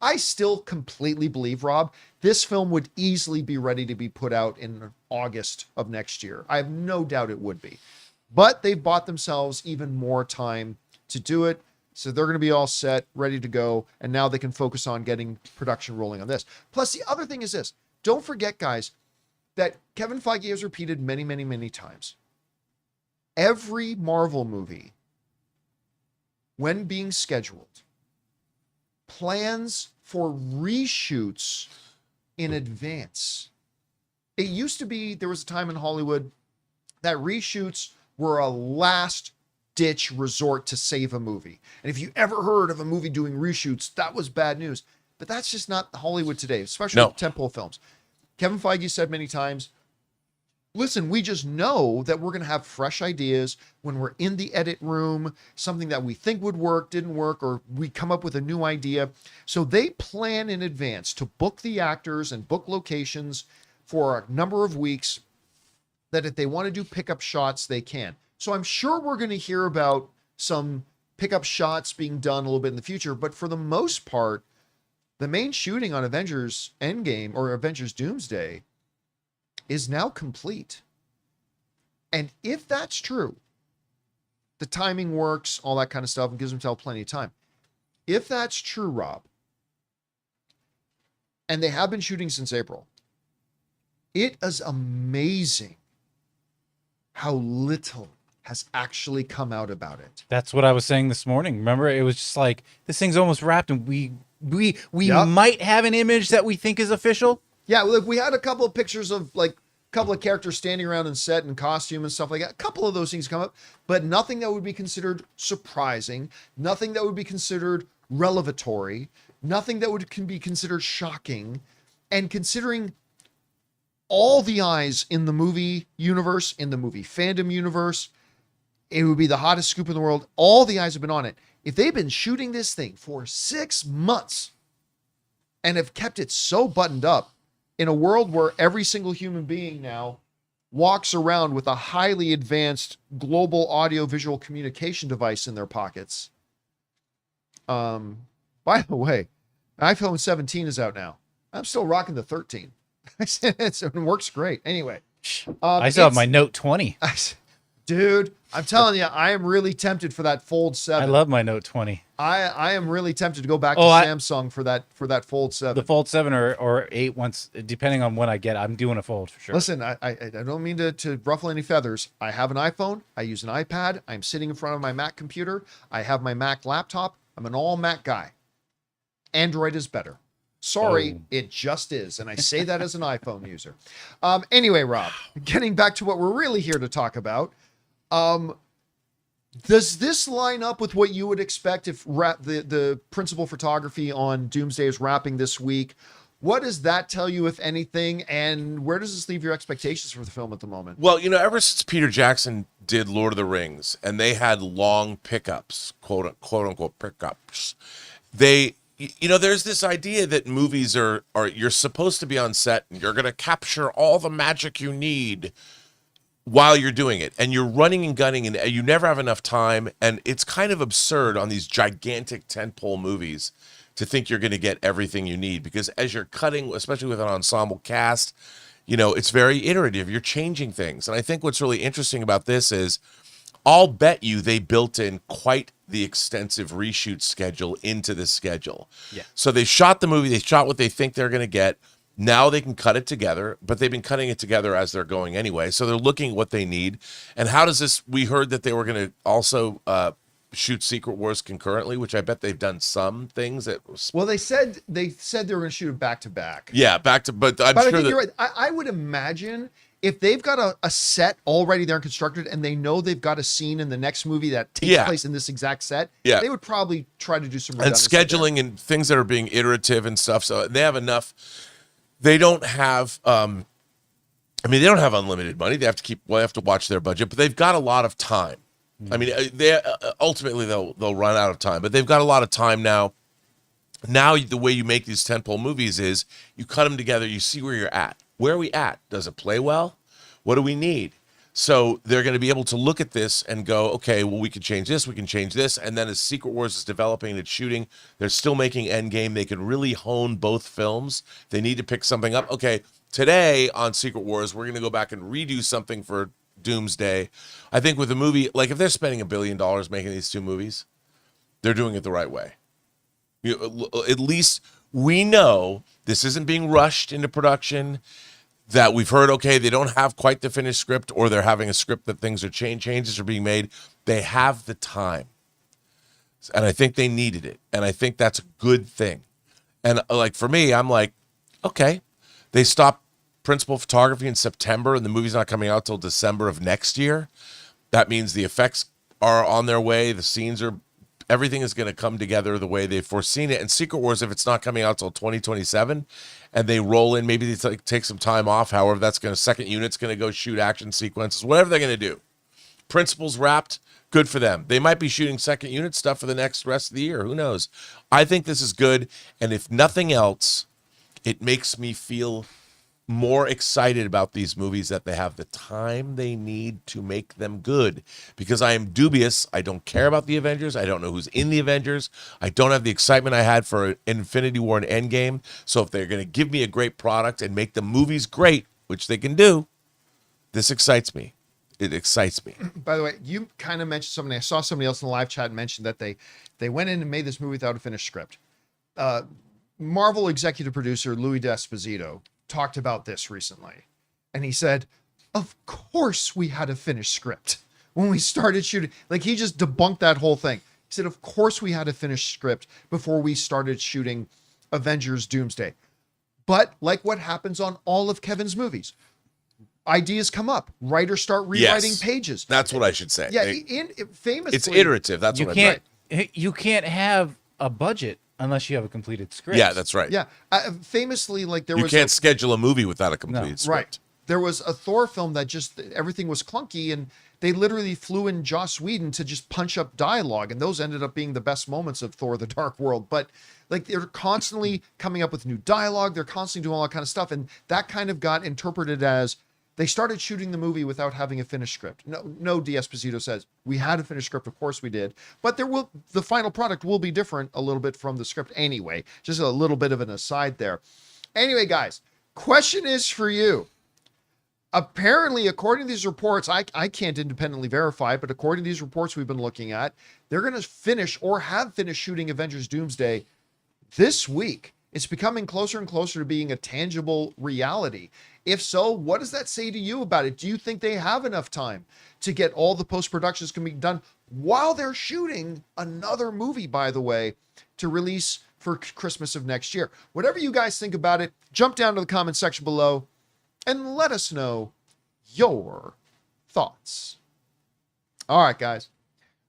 I still completely believe, Rob, this film would easily be ready to be put out in August of next year. I have no doubt it would be. But they've bought themselves even more time to do it. So they're going to be all set, ready to go. And now they can focus on getting production rolling on this. Plus, the other thing is this. Don't forget, guys, that Kevin Feige has repeated many, many, many times. Every Marvel movie, when being scheduled, plans for reshoots in advance. It used to be, there was a time in Hollywood that reshoots were a last-ditch resort to save a movie. And if you ever heard of a movie doing reshoots, that was bad news. But that's just not Hollywood today, especially with tentpole films. Kevin Feige said many times, listen, we just know that we're going to have fresh ideas when we're in the edit room, something that we think would work, didn't work, or we come up with a new idea. So they plan in advance to book the actors and book locations for a number of weeks, that if they want to do pickup shots, they can. So I'm sure we're going to hear about some pickup shots being done a little bit in the future, but for the most part, the main shooting on Avengers Endgame or Avengers Doomsday is now complete. And if that's true, the timing works, all that kind of stuff, and gives themselves plenty of time. If that's true, Rob, and they have been shooting since April, it is amazing how little has actually come out about it.
That's what I was saying this morning. Remember, it was just like, this thing's almost wrapped, and we might have an image that we think is official.
Yeah, look, we had a couple of pictures of like a couple of characters standing around in set and costume and stuff like that. A couple of those things come up, but nothing that would be considered surprising, nothing that would be considered revelatory, nothing that can be considered shocking. And considering all the eyes in the movie universe, in the movie fandom universe, it would be the hottest scoop in the world. All the eyes have been on it. If they've been shooting this thing for 6 months and have kept it so buttoned up in a world where every single human being now walks around with a highly advanced global audio-visual communication device in their pockets. By the way, iPhone 17 is out now. I'm still rocking the 13. It works great. Anyway.
I still have my Note 20.
Dude, I'm telling you, I am really tempted for that Fold 7.
I love my Note 20.
I am really tempted to go back to Samsung for that Fold 7.
The Fold 7 or 8, once, depending on when I get it. I'm doing a Fold for sure.
Listen, I don't mean to ruffle any feathers. I have an iPhone. I use an iPad. I'm sitting in front of my Mac computer. I have my Mac laptop. I'm an all Mac guy. Android is better. Sorry, it just is. And I say that as an iPhone user. Anyway, Rob, getting back to what we're really here to talk about. Does this line up with what you would expect if the principal photography on Doomsday is wrapping this week? What does that tell you, if anything? And where does this leave your expectations for the film at the moment?
Well, ever since Peter Jackson did Lord of the Rings and they had long pickups, quote unquote pickups, there's this idea that movies are you're supposed to be on set and you're going to capture all the magic you need while you're doing it, and you're running and gunning, and you never have enough time. And it's kind of absurd on these gigantic tentpole movies to think you're going to get everything you need, because as you're cutting, especially with an ensemble cast, it's very iterative. You're changing things. And I think what's really interesting about this is I'll bet you they built in quite the extensive reshoot schedule into the schedule.
Yeah.
So they shot the movie, they shot what they think they're going to get. Now they can cut it together, but they've been cutting it together as they're going anyway. So they're looking at what they need. And how does this, we heard that they were going to also shoot Secret Wars concurrently, which I bet they've done some things that was...
Well, they said they were going to shoot it back to back.
Yeah, back to, but I'm
But
sure
I think
that...
you're right. I would imagine if they've got a set already there and constructed, and they know they've got a scene in the next movie that takes place in this exact set, they would probably try to do some redundancy
and scheduling and things that are being iterative and stuff. So they have enough. They don't have, they don't have unlimited money. They have to they have to watch their budget, but they've got a lot of time. I mean, they ultimately they'll run out of time, but they've got a lot of time now. Now the way you make these tentpole movies is you cut them together. You see where you're at. Where are we at? Does it play well? What do we need? So they're going to be able to look at this and go, okay, well, we can change this, we can change this. And then as Secret Wars is developing and it's shooting, they're still making Endgame. They can really hone both films. They need to pick something up. Okay, today on Secret Wars, we're going to go back and redo something for Doomsday. I think with a movie, like if they're spending $1 billion making these two movies, they're doing it the right way. At least we know this isn't being rushed into production. That we've heard, okay, they don't have quite the finished script, or they're having a script that things are changes are being made. They have the time. And I think they needed it. And I think that's a good thing. And like for me, I'm like, okay, they stopped principal photography in September and the movie's not coming out till December of next year. That means the effects are on their way. The scenes are, everything is going to come together the way they've foreseen it. And Secret Wars, if it's not coming out till 2027 and they roll in, maybe they take some time off. However, that's going to, second unit's going to go shoot action sequences, whatever they're going to do. Principal's wrapped, good for them. They might be shooting second unit stuff for the rest of the year. Who knows? I think this is good. And if nothing else, it makes me feel more excited about these movies that they have the time they need to make them good, because I am dubious. I don't care about the Avengers. I don't know who's in the Avengers. I don't have the excitement I had for Infinity War and Endgame. So if they're going to give me a great product and make the movies great, which they can do, this excites me. It excites me.
By the way, you kind of mentioned something. I saw somebody else in the live chat mention that they went in and made this movie without a finished script. Marvel executive producer Louis D'Esposito talked about this recently, and he said, of course we had a finished script when we started shooting. Like, he just debunked that whole thing. He said, of course we had a finished script before we started shooting Avengers Doomsday. But like what happens on all of Kevin's movies, ideas come up, writers start rewriting pages.
That's what I should say.
Yeah, famously,
it's iterative. That's what I'm saying.
You can't have a budget unless you have a completed script.
Yeah, that's right.
Yeah, famously, like
you can't schedule a movie without a completed script.
Right. There was a Thor film that just everything was clunky, and they literally flew in Joss Whedon to just punch up dialogue, and those ended up being the best moments of Thor: The Dark World. But like, they're constantly coming up with new dialogue, they're constantly doing all that kind of stuff, and that kind of got interpreted as they started shooting the movie without having a finished script. No, D'Esposito says we had a finished script. Of course we did, but the final product will be different a little bit from the script anyway. Just a little bit of an aside there. Anyway, guys, question is for you. Apparently, according to these reports, I can't independently verify, but according to these reports we've been looking at, they're going to finish or have finished shooting Avengers Doomsday this week. It's becoming closer and closer to being a tangible reality. If so, what does that say to you about it? Do you think they have enough time to get all the post-productions can be done while they're shooting another movie, by the way, to release for Christmas of next year? Whatever you guys think about it, jump down to the comment section below and let us know your thoughts. All right, guys.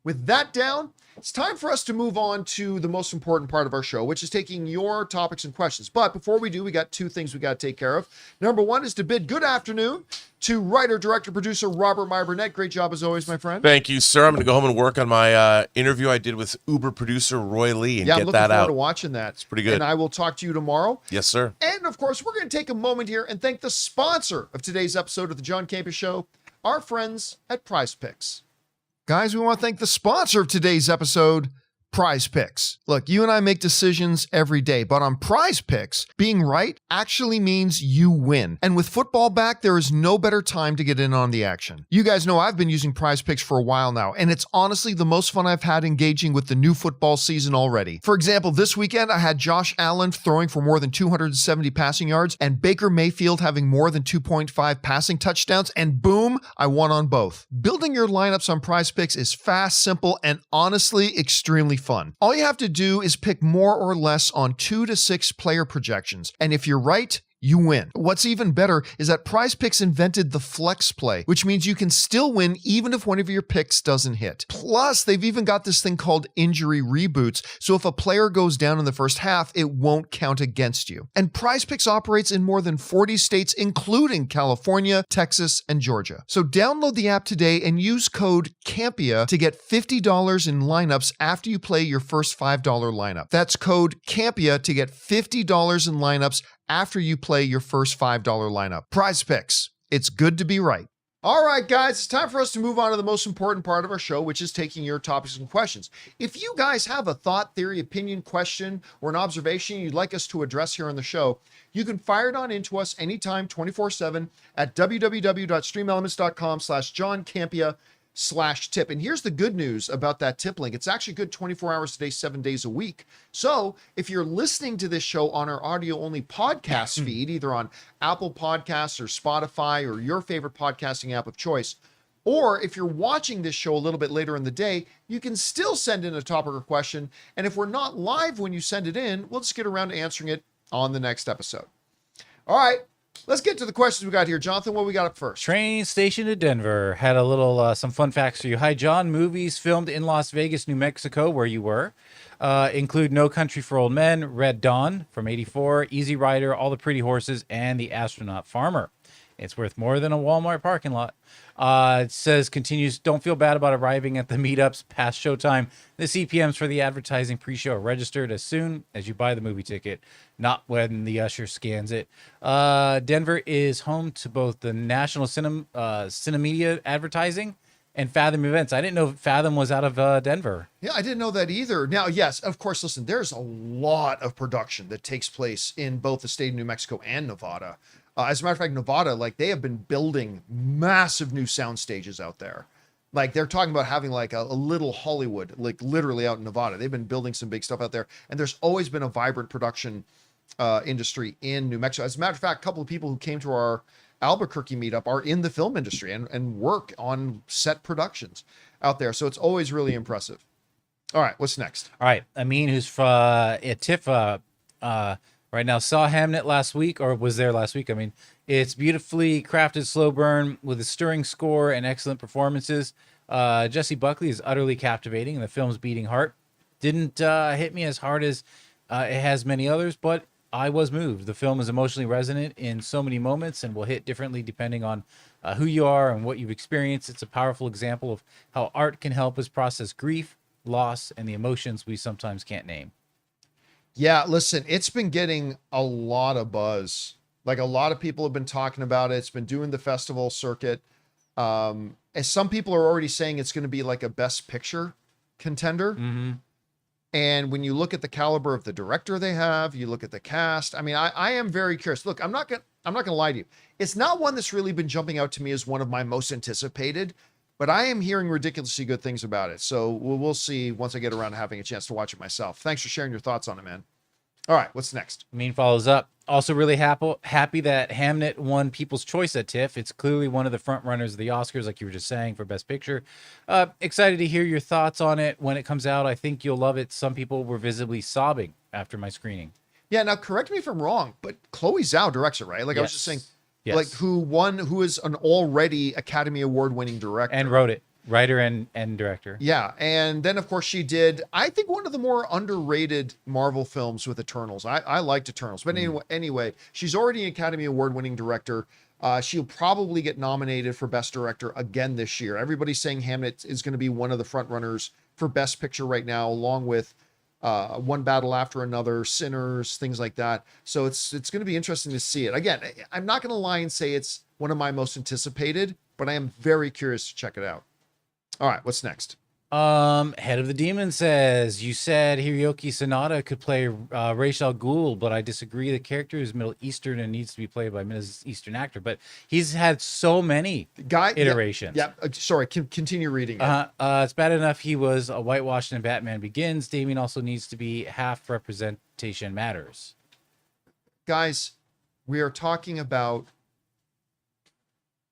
With that down, it's time for us to move on to the most important part of our show, which is taking your topics and questions. But before we do, we got two things we got to take care of. Number one is to bid good afternoon to writer, director, producer Robert Meyer Burnett. Great job as always, my friend.
Thank you, sir. I'm going to go home and work on my interview I did with Uber producer Roy Lee and get that out.
I'm looking forward to watching that.
It's pretty good.
And I will talk to you tomorrow.
Yes, sir.
And of course, we're going to take a moment here and thank the sponsor of today's episode of the John Campea Show, our friends at PrizePicks. Guys, we want to thank the sponsor of today's episode, PrizePicks. Look, you and I make decisions every day, but on PrizePicks, being right actually means you win. And with football back, there is no better time to get in on the action. You guys know I've been using PrizePicks for a while now, and it's honestly the most fun I've had engaging with the new football season already. For example, this weekend I had Josh Allen throwing for more than 270 passing yards and Baker Mayfield having more than 2.5 passing touchdowns, and boom, I won on both. Building your lineups on PrizePicks is fast, simple, and honestly extremely fun. All you have to do is pick more or less on 2 to 6 player projections, and if you're right, you win. What's even better is that PrizePicks invented the flex play, which means you can still win even if one of your picks doesn't hit. Plus, they've even got this thing called injury reboots, so if a player goes down in the first half, it won't count against you. And PrizePicks operates in more than 40 states, including California, Texas, and Georgia. So download the app today and use code CAMPEA to get $50 in lineups after you play your first $5 lineup. That's code CAMPEA to get $50 in lineups after you play your first $5 lineup. PrizePicks. It's good to be right. All right, guys, it's time for us to move on to the most important part of our show, which is taking your topics and questions. If you guys have a thought, theory, opinion, question, or an observation you'd like us to address here on the show, you can fire it on into us anytime, 24/7 at www.streamelements.com/JohnCampea/tip. And here's the good news about that tip link. It's actually good 24 hours a day, 7 days a week. So if you're listening to this show on our audio only podcast feed, either on Apple Podcasts or Spotify or your favorite podcasting app of choice, or if you're watching this show a little bit later in the day, you can still send in a topic or question. And if we're not live when you send it in, we'll just get around to answering it on the next episode. All right. Let's get to the questions we got here. Jonathan, what we got up first?
Train station to Denver. Had a little, some fun facts for you. Hi, John. Movies filmed in Las Vegas, New Mexico, where you were, include No Country for Old Men, Red Dawn from '84, Easy Rider, All the Pretty Horses, and The Astronaut Farmer. It's worth more than a Walmart parking lot. It says, continues, don't feel bad about arriving at the meetups past showtime. The CPMs for the advertising pre-show are registered as soon as you buy the movie ticket, not when the usher scans it. Denver is home to both the National Cinemedia Advertising and Fathom Events. I didn't know Fathom was out of Denver.
Yeah, I didn't know that either. Now, yes, of course, listen, there's a lot of production that takes place in both the state of New Mexico and Nevada. As a matter of fact, Nevada, like, they have been building massive new sound stages out there. Like, they're talking about having like a little Hollywood, like literally out in Nevada. They've been building some big stuff out there. And there's always been a vibrant production industry in New Mexico. As a matter of fact, a couple of people who came to our Albuquerque meetup are in the film industry and work on set productions out there. So it's always really impressive. All right, what's next?
All right, Amin, who's from TIFF, right now, saw Hamnet last week, or was there last week. I mean, it's beautifully crafted slow burn with a stirring score and excellent performances. Jesse Buckley is utterly captivating, and the film's beating heart didn't hit me as hard as it has many others, but I was moved. The film is emotionally resonant in so many moments and will hit differently depending on who you are and what you've experienced. It's a powerful example of how art can help us process grief, loss, and the emotions we sometimes can't name.
Yeah, listen, it's been getting a lot of buzz. Like, a lot of people have been talking about it. It's been doing the festival circuit. As some people are already saying it's going to be like a Best Picture contender.
Mm-hmm.
And when you look at the caliber of the director they have, you look at the cast. I mean, I am very curious. Look, I'm not gonna lie to you. It's not one that's really been jumping out to me as one of my most anticipated, but I am hearing ridiculously good things about it. So we'll see once I get around to having a chance to watch it myself. Thanks for sharing your thoughts on it, man. All right, what's next?
Amin follows up. Also really happy that Hamnet won People's Choice at TIFF. It's clearly one of the front runners of the Oscars, like you were just saying, for Best Picture. Excited to hear your thoughts on it when it comes out. I think you'll love it. Some people were visibly sobbing after my screening.
Yeah, now correct me if I'm wrong, but Chloe Zhao directs it, right? Like, yes. I was just saying, yes. Like, who is an already Academy Award winning director.
And wrote it. Writer and director.
Yeah, and then of course she did, I think, one of the more underrated Marvel films with Eternals. I liked Eternals, but anyway, she's already an Academy Award winning director. She'll probably get nominated for Best Director again this year. Everybody's saying Hamnet is going to be one of the front runners for Best Picture right now, along with One Battle After Another, Sinners, things like that. So it's going to be interesting to see it. Again, I'm not going to lie and say it's one of my most anticipated, but I am very curious to check it out. All right, what's next?
Head of the Demon says, you said Hiroyuki Sanada could play Ra's al Ghul, but I disagree. The character is Middle Eastern and needs to be played by Middle Eastern actor. But he's had so many iterations.
Yeah. Sorry, continue reading it.
It's bad enough he was a whitewashed in Batman Begins. Damien also needs to be half representation matters.
Guys, we are talking about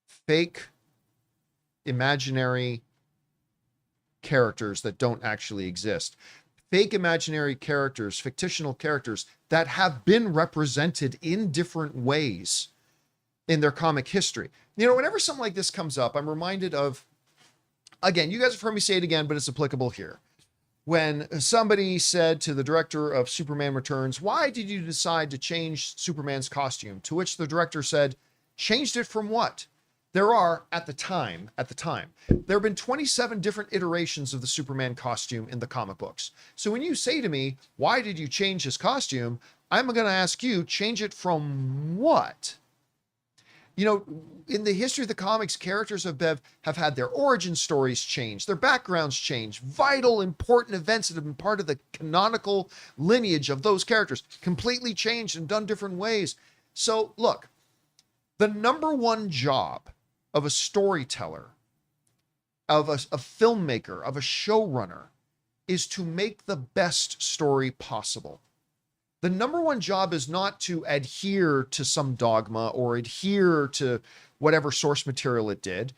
fake, imaginary characters that don't actually exist. Fake imaginary characters, fictional characters that have been represented in different ways in their comic history. You know, whenever something like this comes up, I'm reminded of, again, you guys have heard me say it again, but it's applicable here. When somebody said to the director of Superman Returns, why did you decide to change Superman's costume? To which the director said, changed it from what? There are, at the time, there have been 27 different iterations of the Superman costume in the comic books. So when you say to me, why did you change his costume? I'm going to ask you, change it from what? You know, in the history of the comics, characters have had their origin stories changed, their backgrounds changed, vital, important events that have been part of the canonical lineage of those characters completely changed and done different ways. So look, the number one job of a storyteller, of a filmmaker, of a showrunner, is to make the best story possible. The number one job is not to adhere to some dogma or adhere to whatever source material it did.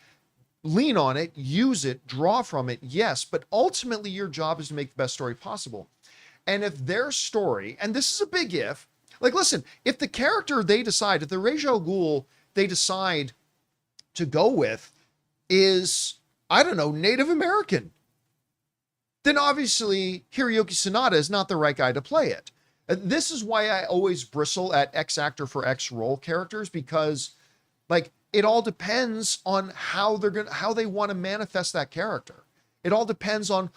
Lean on it, use it, draw from it, yes, but ultimately your job is to make the best story possible. And if their story, and this is a big if, like listen, if the character they decide, if the Ra's al Ghul they decide to go with is, I don't know, Native American, then obviously Hiroyuki Sanada is not the right guy to play it. This is why I always bristle at X actor for X role characters, because like it all depends on how they want to manifest that character. It all depends on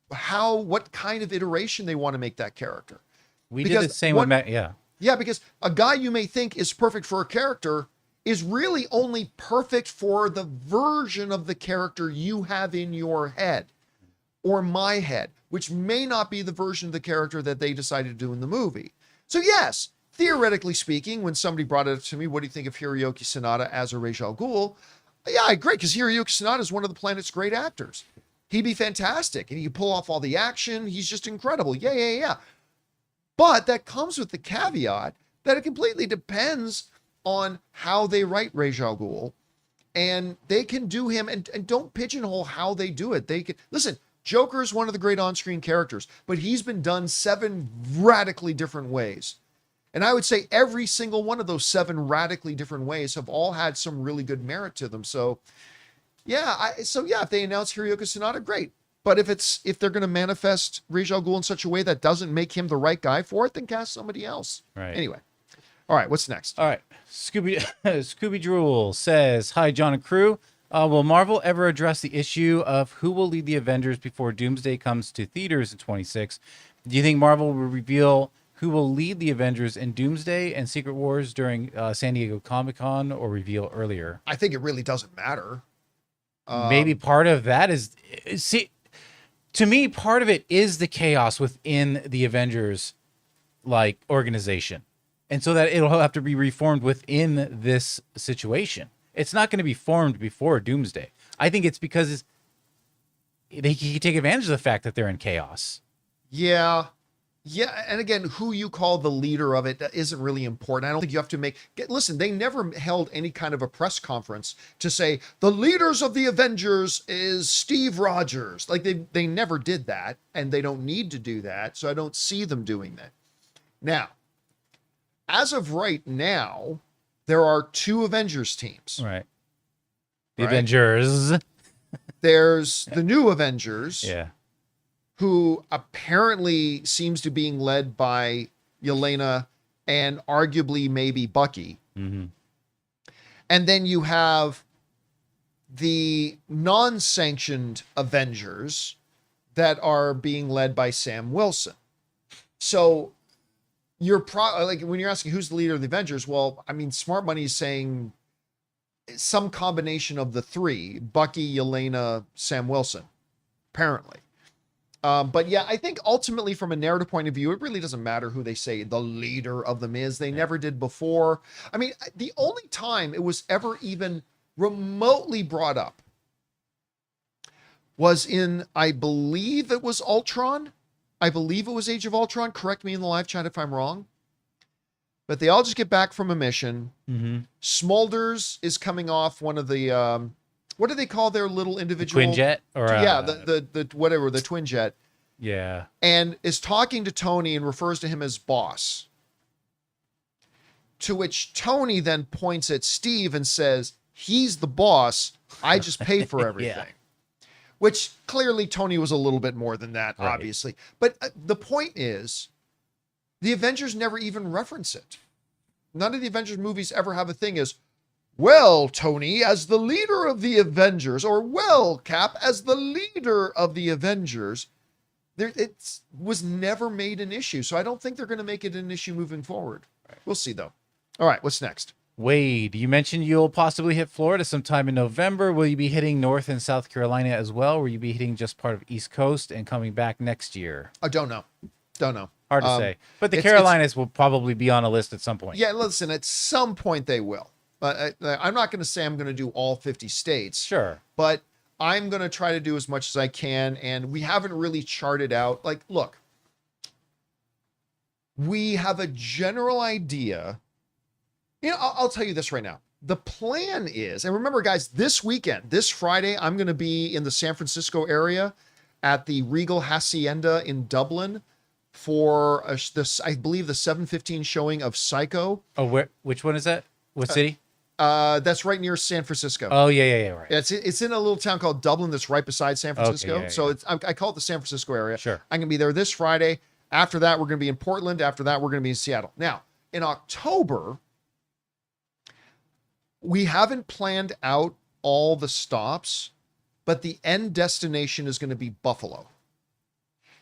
what kind of iteration they want to make that character.
We did the same with Matt, yeah.
Yeah, because a guy you may think is perfect for a character is really only perfect for the version of the character you have in your head or my head, which may not be the version of the character that they decided to do in the movie. So yes, theoretically speaking, when somebody brought it up to me, what do you think of Hiroyuki Sanada as a Ra's al Ghul? Yeah, I agree, because Hiroyuki Sanada is one of the planet's great actors. He'd be fantastic, and he can pull off all the action. He's just incredible. Yeah. But that comes with the caveat that it completely depends on how they write Ra's al Ghul, and they can do him, and don't pigeonhole how they do it. They can listen. Joker is one of the great on-screen characters, but he's been done 7 radically different ways, and I would say every single one of those 7 radically different ways have all had some really good merit to them. So, yeah, if they announce Hiroyuki Sanada, great. But if they're going to manifest Ra's al Ghul in such a way that doesn't make him the right guy for it, then cast somebody else.
Right.
Anyway. All right, what's next?
All right. Scooby Drool says, hi, John and crew. Will Marvel ever address the issue of who will lead the Avengers before Doomsday comes to theaters in 26? Do you think Marvel will reveal who will lead the Avengers in Doomsday and Secret Wars during San Diego Comic-Con, or reveal earlier?
I think it really doesn't matter.
Maybe part of that is... See, to me, part of it is the chaos within the Avengers organization. And so that it'll have to be reformed within this situation. It's not going to be formed before Doomsday. I think it's because they can take advantage of the fact that they're in chaos.
Yeah. And again, who you call the leader of it isn't really important. I don't think you have to listen, they never held any kind of a press conference to say the leaders of the Avengers is Steve Rogers. Like they never did that, and they don't need to do that. So I don't see them doing that. Now, as of right now, there are 2 Avengers teams.
Right. The Avengers.
There's the new Avengers.
Yeah.
Who apparently seems to being led by Yelena and arguably maybe Bucky.
Mm-hmm.
And then you have the non-sanctioned Avengers that are being led by Sam Wilson. So you're when you're asking who's the leader of the Avengers, well, I mean, Smart Money is saying some combination of the 3, Bucky, Yelena, Sam Wilson. apparently. But yeah, I think ultimately from a narrative point of view, it really doesn't matter who they say the leader of them is. They never did before. I mean, the only time it was ever even remotely brought up was in, I believe it was Ultron. I believe it was Age of Ultron. Correct me in the live chat if I'm wrong. But they all just get back from a mission.
Mm-hmm.
Smulders is coming off one of the, what do they call their little individual
twin jet? Or
yeah, the whatever, the twin jet.
Yeah.
And is talking to Tony and refers to him as boss. To which Tony then points at Steve and says, he's the boss. I just pay for everything.
Yeah.
Which clearly Tony was a little bit more than that,
Right.
obviously. But the point is, the Avengers never even reference it. None of the Avengers movies ever have a thing as, well, Tony, as the leader of the Avengers, or well, Cap, as the leader of the Avengers. It was never made an issue. So I don't think they're going to make it an issue moving forward. Right. We'll see, though. All right, what's next?
Wade, you mentioned you'll possibly hit Florida sometime in November. Will you be hitting North and South Carolina as well? Will you be hitting just part of East Coast and coming back next year?
I don't know. Don't know.
Hard to say. But the Carolinas will probably be on a list at some point.
Yeah, listen, at some point they will. But I'm not going to say I'm going to do all 50 states.
Sure.
But I'm going to try to do as much as I can. And we haven't really charted out. Like, look, we have a general idea. You know, I'll tell you this right now. The plan is, and remember, guys, this weekend, this Friday, I'm going to be in the San Francisco area at the Regal Hacienda in Dublin for this, I believe, the 7:15 showing of Psycho.
Oh, which one is that? What city?
That's right near San Francisco.
Oh, yeah, right.
It's in a little town called Dublin that's right beside San Francisco.
Okay, yeah.
So I call it the San Francisco area.
Sure.
I'm going to be there this Friday. After that, we're going to be in Portland. After that, we're going to be in Seattle. Now, in October, we haven't planned out all the stops, but the end destination is going to be Buffalo.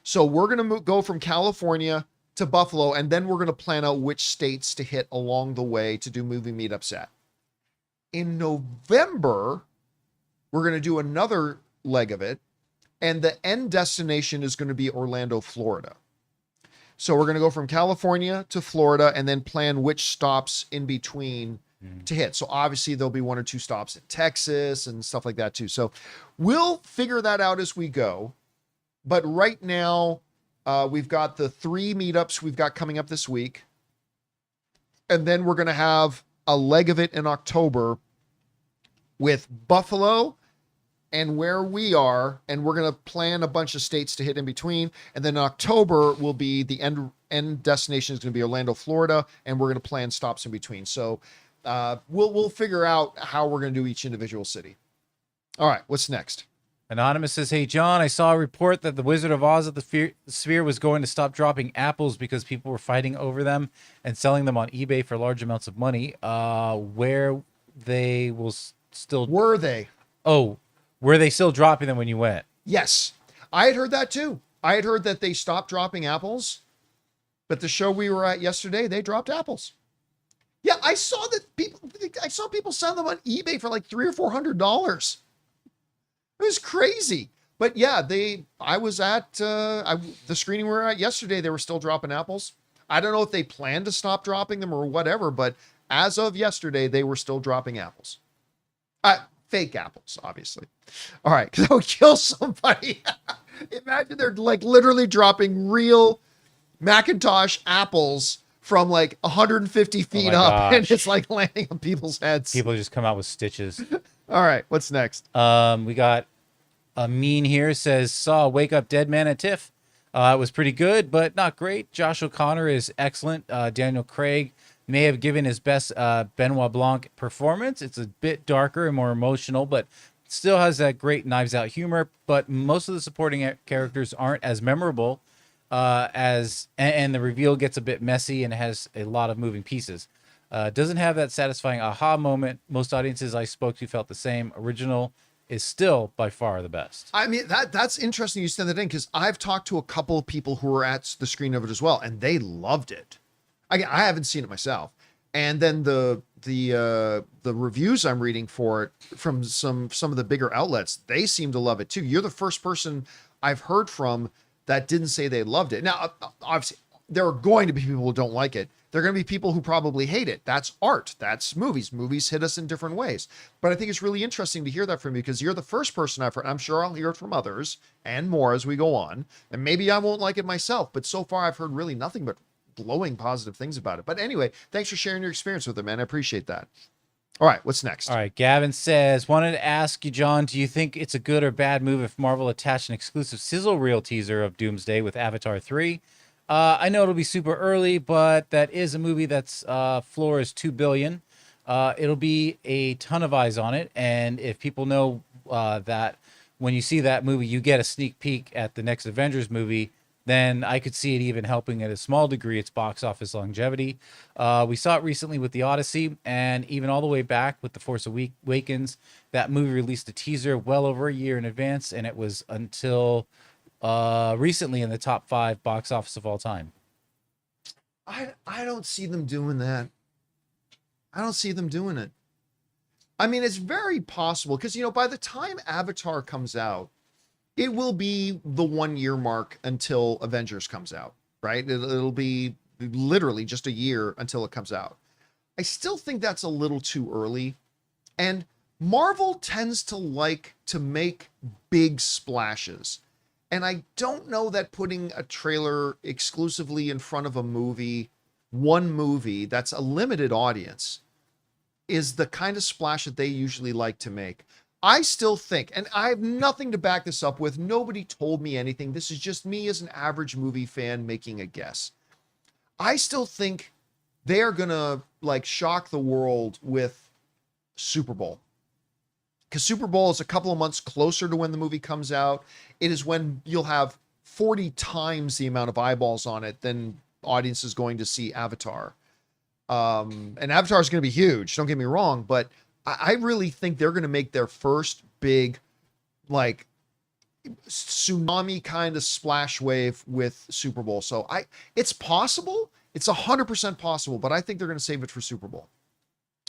So we're going to go from California to Buffalo, and then we're going to plan out which states to hit along the way to do movie meetups at. In November, we're going to do another leg of it, and the end destination is going to be Orlando, Florida. So we're going to go from California to Florida and then plan which stops in between to hit. So obviously there'll be one or two stops in Texas and stuff like that too. So we'll figure that out as we go. But right now, we've got the 3 meetups we've got coming up this week. And then we're going to have a leg of it in October with Buffalo and where we are. And we're going to plan a bunch of states to hit in between. And then in October will be the end destination is going to be Orlando, Florida. And we're going to plan stops in between. So we'll figure out how we're going to do each individual city. All right, what's next?
Anonymous says, hey, John, I saw a report that the Wizard of Oz at the Sphere was going to stop dropping apples because people were fighting over them and selling them on eBay for large amounts of money. Where they will still...
Were they?
Oh, were they still dropping them when you went?
Yes. I had heard that too. I had heard that they stopped dropping apples, but the show we were at yesterday, they dropped apples. Yeah, I saw people selling them on eBay for like $300 or $400. It was crazy. But yeah, I was at the screening we were at yesterday. They were still dropping apples. I don't know if they plan to stop dropping them or whatever, but as of yesterday, they were still dropping apples. Fake apples, obviously. All right, because I would kill somebody. Imagine they're like literally dropping real Macintosh apples from like 150 feet up, and it's like landing on people's heads.
People just come out with stitches.
All right, what's next?
We got a mean here says, saw Wake Up Deadman at TIFF. It was pretty good, but not great. Josh O'Connor is excellent. Daniel Craig may have given his best Benoit Blanc performance. It's a bit darker and more emotional, but still has that great Knives Out humor. But most of the supporting characters aren't as memorable and the reveal gets a bit messy and has a lot of moving pieces. Doesn't have that satisfying aha moment. Most audiences I spoke to felt the same. Original is still by far the best.
I mean, that's interesting you said that in, because I've talked to a couple of people who were at the screening of it as well, and they loved it. I haven't seen it myself. And then the reviews I'm reading for it from some of the bigger outlets, they seem to love it too. You're the first person I've heard from that didn't say they loved it. Now, obviously, there are going to be people who don't like it. There are going to be people who probably hate it. That's art. That's movies. Movies hit us in different ways. But I think it's really interesting to hear that from you because you're the first person I've heard. I'm sure I'll hear it from others and more as we go on. And maybe I won't like it myself. But so far, I've heard really nothing but glowing positive things about it. But anyway, thanks for sharing your experience with it, man. I appreciate that. All right, what's next?
All right, Gavin says, wanted to ask you, John, do you think it's a good or bad move if Marvel attached an exclusive sizzle reel teaser of Doomsday with Avatar 3? I know it'll be super early, but that is a movie that's floor is $2 billion. It'll be a ton of eyes on it, and if people know that when you see that movie, you get a sneak peek at the next Avengers movie, then I could see it even helping at a small degree its box office longevity. We saw it recently with The Odyssey, and even all the way back with The Force Awakens, that movie released a teaser well over a year in advance, and it was until recently in the top 5 box office of all time.
I don't see them doing that. I don't see them doing it. I mean, it's very possible because, by the time Avatar comes out, it will be the 1 year mark until Avengers comes out, right? It'll be literally just a year until it comes out. I still think that's a little too early. And Marvel tends to like to make big splashes. And I don't know that putting a trailer exclusively in front of one movie that's a limited audience, is the kind of splash that they usually like to make. I still think, and I have nothing to back this up with, nobody told me anything. This is just me as an average movie fan making a guess. I still think they are going to shock the world with Super Bowl. Because Super Bowl is a couple of months closer to when the movie comes out. It is when you'll have 40 times the amount of eyeballs on it than audience is going to see Avatar. And Avatar is going to be huge, don't get me wrong, but I really think they're going to make their first big, tsunami kind of splash wave with Super Bowl. So it's possible. It's 100% possible, but I think they're going to save it for Super Bowl.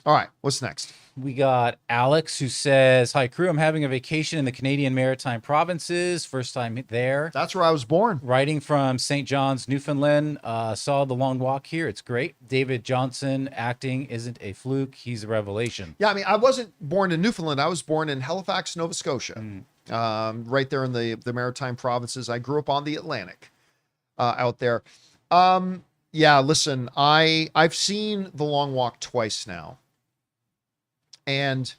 All right, what's next?
We got Alex who says, hi, crew. I'm having a vacation in the Canadian Maritime Provinces. First time there.
That's where I was born.
Writing from St. John's, Newfoundland. Saw The Long Walk here. It's great. David Johnson acting isn't a fluke. He's a revelation.
Yeah, I mean, I wasn't born in Newfoundland. I was born in Halifax, Nova Scotia. Right there in the Maritime Provinces. I grew up on the Atlantic out there. Yeah, listen, I've seen The Long Walk twice now. And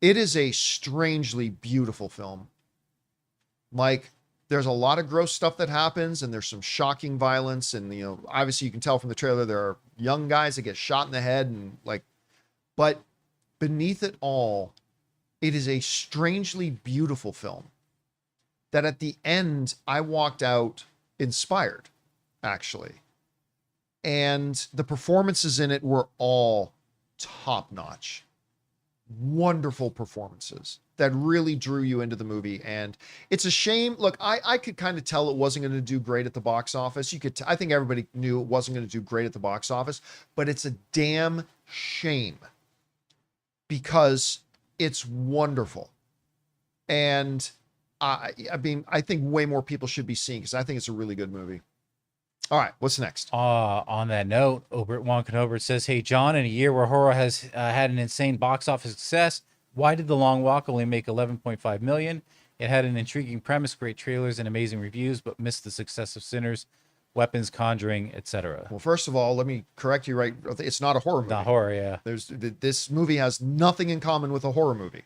it is a strangely beautiful film. There's a lot of gross stuff that happens, and there's some shocking violence. And, obviously you can tell from the trailer, there are young guys that get shot in the head and but beneath it all, it is a strangely beautiful film that at the end, I walked out inspired, actually. And the performances in it were all top notch. Wonderful performances that really drew you into the movie. And it's a shame. Look, I could kind of tell it wasn't going to do great at the box office. I think everybody knew it wasn't going to do great at the box office, but it's a damn shame because it's wonderful. And I think way more people should be seeing because I think it's a really good movie. All right, what's next?
On that note, Obert Wonkin says, hey, John, in a year where horror has had an insane box office success, why did The Long Walk only make $11.5 million? It had an intriguing premise, great trailers, and amazing reviews, but missed the success of Sinners, Weapons, Conjuring, etc.
Well, first of all, let me correct you right. It's not a horror movie.
Not horror, yeah.
This movie has nothing in common with a horror movie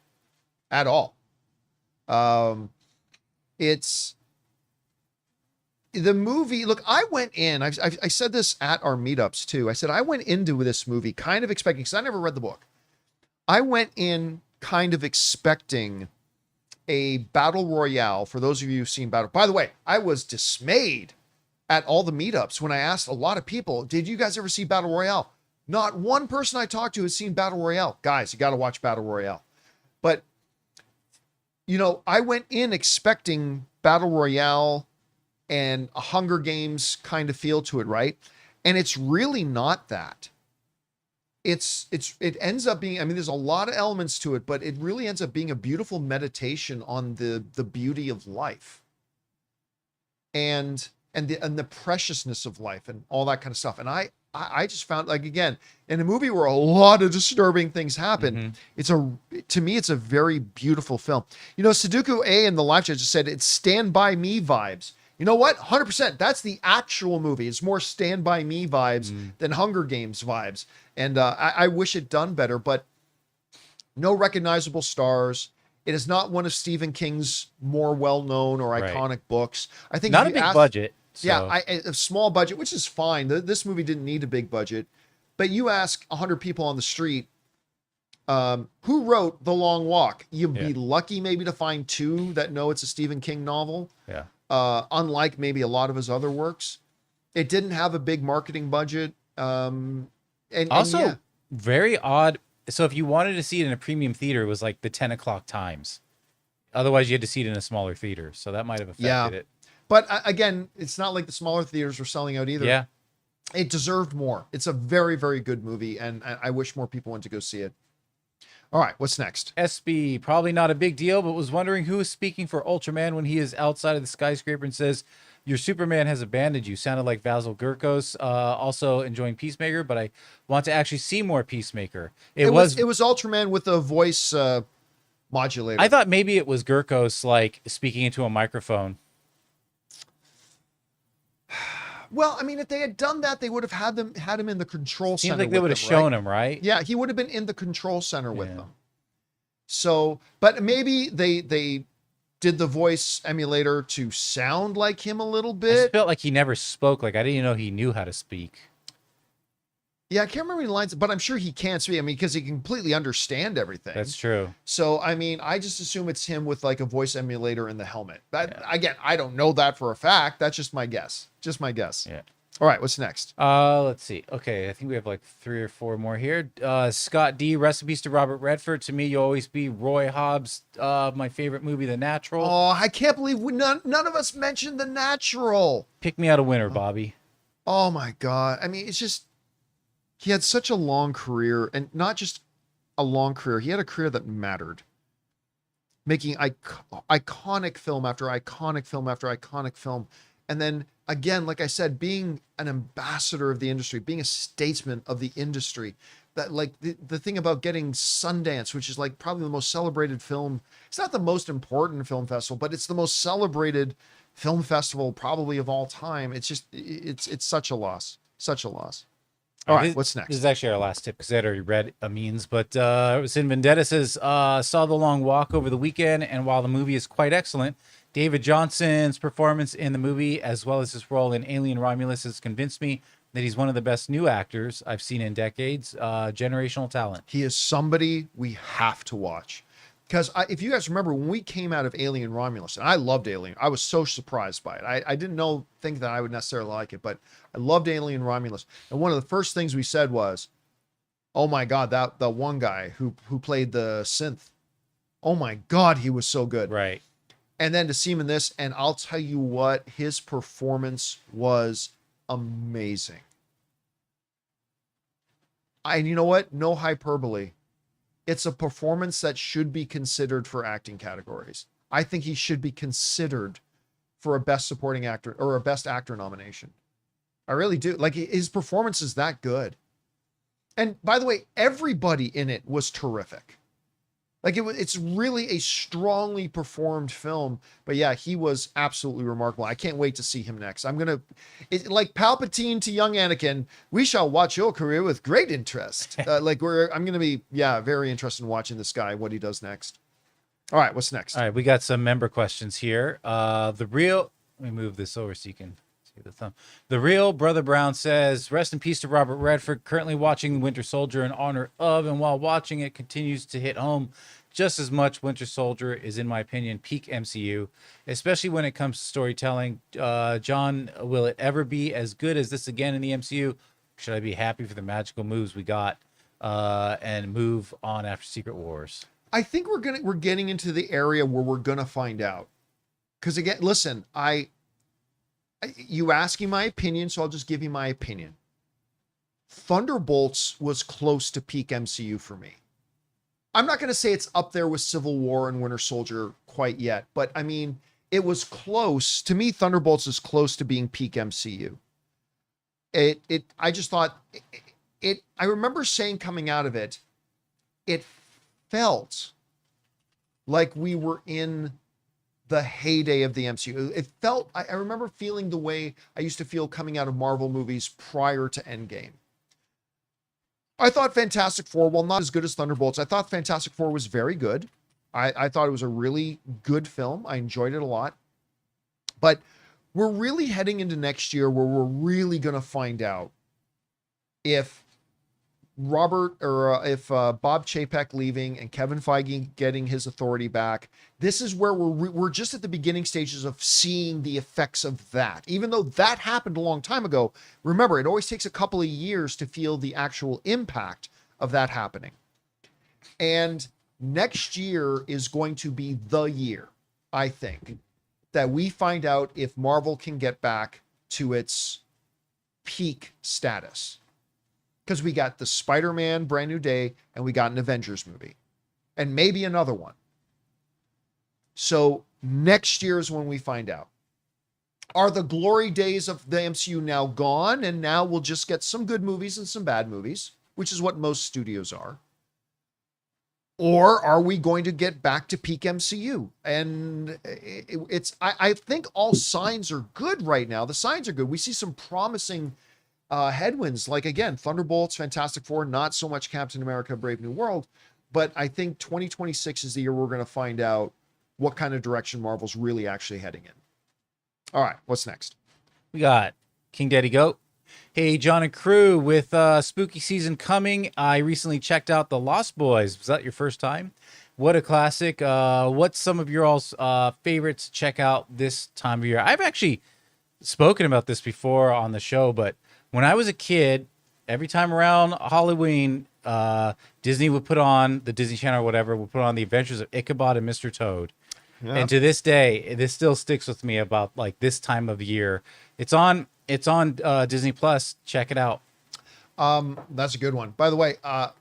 at all. It's... The movie, look, I went in, I said this at our meetups too. I said, I went into this movie kind of expecting, because I never read the book. I went in kind of expecting a battle royale. For those of you who've seen Battle, by the way, I was dismayed at all the meetups when I asked a lot of people, did you guys ever see Battle Royale? Not one person I talked to has seen Battle Royale. Guys, you got to watch Battle Royale. But, I went in expecting Battle Royale and a Hunger Games kind of feel to it, right? And it's really not that. it ends up being, I mean, there's a lot of elements to it, but it really ends up being a beautiful meditation on the beauty of life and the preciousness of life and all that kind of stuff. And I just found, like, again, in a movie where a lot of disturbing things happen, to me, it's a very beautiful film. You know, Sudoku A in the live chat just said it's Stand By Me vibes. You know what? 100%. That's the actual movie. It's more Stand By Me vibes than Hunger Games vibes. And I wish it done better, but no recognizable stars. It is not one of Stephen King's more well-known or iconic books. I think
not a big budget. So.
Yeah, a small budget, which is fine. This movie didn't need a big budget. But you ask 100 people on the street, who wrote The Long Walk? You'd be lucky maybe to find 2 that know it's a Stephen King novel.
Yeah.
Unlike maybe a lot of his other works. It didn't have a big marketing budget.
Very odd. So if you wanted to see it in a premium theater, it was like the 10 o'clock times. Otherwise, you had to see it in a smaller theater. So that might have affected it.
But again, it's not like the smaller theaters were selling out either.
Yeah.
It deserved more. It's a very, very good movie, and I wish more people went to go see it. All right, what's next?
SB, probably not a big deal, but was wondering who is speaking for Ultraman when he is outside of the skyscraper and says, "Your Superman has abandoned you." Sounded like Vasil Gurkos. Also enjoying Peacemaker, but I want to actually see more Peacemaker. It was
Ultraman with a voice modulator.
I thought maybe it was Gurkos like speaking into a microphone.
Well, I mean, if they had done that, they would have had him in the control center.
Seems like they would have shown him, right?
Yeah, he would have been in the control center with them. So, but maybe they did the voice emulator to sound like him a little bit.
I just felt like he never spoke. Like I didn't know he knew how to speak.
Yeah, I can't remember any lines, but I'm sure he can speak. I mean, because he can completely understand everything.
That's true.
So, I mean, I just assume it's him with like a voice emulator in the helmet. But again, I don't know that for a fact. That's just my guess. Just my guess.
Yeah.
All right, what's next?
Let's see. Okay, I think we have like 3 or 4 more here. Scott D, recipes to Robert Redford. To me, you'll always be Roy Hobbs. My favorite movie, The Natural.
Oh, I can't believe none of us mentioned The Natural.
Pick me out a winner, Bobby.
Oh my God. I mean, it's just, he had such a long career, and not just a long career. He had a career that mattered, making iconic film after iconic film after iconic film. And then again, like I said, being an ambassador of the industry, being a statesman of the industry. That, like, the thing about getting Sundance, which is like probably the most celebrated film. It's not the most important film festival, but it's the most celebrated film festival probably of all time. It's just, it's such a loss. Such a loss. All right, what's next?
This is actually our last tip because I had already read Amin's, but Sin Vendetta says, saw The Long Walk over the weekend, and while the movie is quite excellent, David Johnson's performance in the movie, as well as his role in Alien Romulus, has convinced me that he's one of the best new actors I've seen in decades. Generational talent.
He is somebody we have to watch. Because if you guys remember, when we came out of Alien Romulus, and I loved Alien, I was so surprised by it. I didn't think that I would necessarily like it, but I loved Alien Romulus. And one of the first things we said was, oh my God, that one guy who played the synth, oh my God, he was so good.
Right.
And then to see him in this, and I'll tell you what, his performance was amazing. And you know what? No hyperbole. It's a performance that should be considered for acting categories. I think he should be considered for a Best Supporting Actor or a Best Actor nomination. I really do. Like, his performance is that good. And by the way, everybody in it was terrific. Like, it's really a strongly performed film. But yeah, he was absolutely remarkable. I can't wait to see him next. Like Palpatine to young Anakin, we shall watch your career with great interest. I'm going to be, very interested in watching this guy, what he does next. All right, what's next?
All right, we got some member questions here. Let me move this over so you can see the thumb. The Real Brother Brown says, rest in peace to Robert Redford, currently watching Winter Soldier in honor of, and while watching it continues to hit home just as much. Winter Soldier is, in my opinion, peak MCU, especially when it comes to storytelling. John, will it ever be as good as this again in the MCU? Should I be happy for the magical moves we got and move on after Secret Wars?
I think we're getting into the area where we're gonna find out. Because again, listen, you asking my opinion, so I'll just give you my opinion. Thunderbolts was close to peak MCU for me. I'm not going to say it's up there with Civil War and Winter Soldier quite yet, but I mean, it was close. To me, Thunderbolts is close to being peak MCU. I just thought I remember saying coming out of it, it felt like we were in the heyday of the MCU. It felt, I remember feeling the way I used to feel coming out of Marvel movies prior to Endgame. I thought Fantastic Four, while not as good as Thunderbolts, I thought Fantastic Four was very good. I thought it was a really good film. I enjoyed it a lot. But we're really heading into next year where we're really going to find out if Bob Chapek leaving and Kevin Feige getting his authority back. This is where we're just at the beginning stages of seeing the effects of that. Even though that happened a long time ago, remember, it always takes a couple of years to feel the actual impact of that happening. And next year is going to be the year, I think, that we find out if Marvel can get back to its peak status. Because we got the Spider-Man Brand New Day and we got an Avengers movie and maybe another one. So next year is when we find out. Are the glory days of the MCU now gone and now we'll just get some good movies and some bad movies, which is what most studios are? Or are we going to get back to peak MCU? And I think all signs are good right now. The signs are good. We see some promising headwinds, like again, Thunderbolts, Fantastic Four, not so much Captain America, Brave New World, but I think 2026 is the year we're going to find out what kind of direction Marvel's really actually heading in. All right, what's next?
We got King Daddy Goat. Hey, John and crew, with spooky season coming, I recently checked out The Lost Boys. Was that your first time? What a classic. What's some of your all's favorites to check out this time of year? I've actually spoken about this before on the show, but when I was a kid, every time around Halloween, Disney would put on, the Disney Channel or whatever, would put on The Adventures of Ichabod and Mr. Toad. Yep. And to this day, this still sticks with me about like this time of year. It's on Disney Plus. Check it out.
That's a good one. By the way,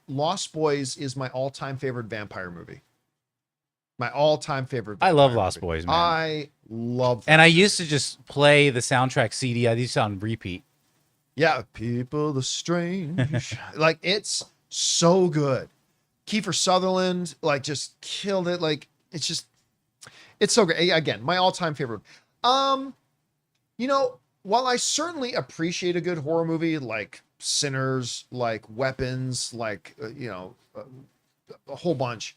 Lost Boys is my all-time favorite vampire movie. My all-time favorite.
I love Lost Boys, man.
I love that.
And I used to just play the soundtrack CD. I used to on repeat.
Yeah, People the Strange. Like, it's so good. Kiefer Sutherland, like, just killed it. Like, it's so great. Again, my all-time favorite. You know, while I certainly appreciate a good horror movie like Sinners, like Weapons, like, a whole bunch,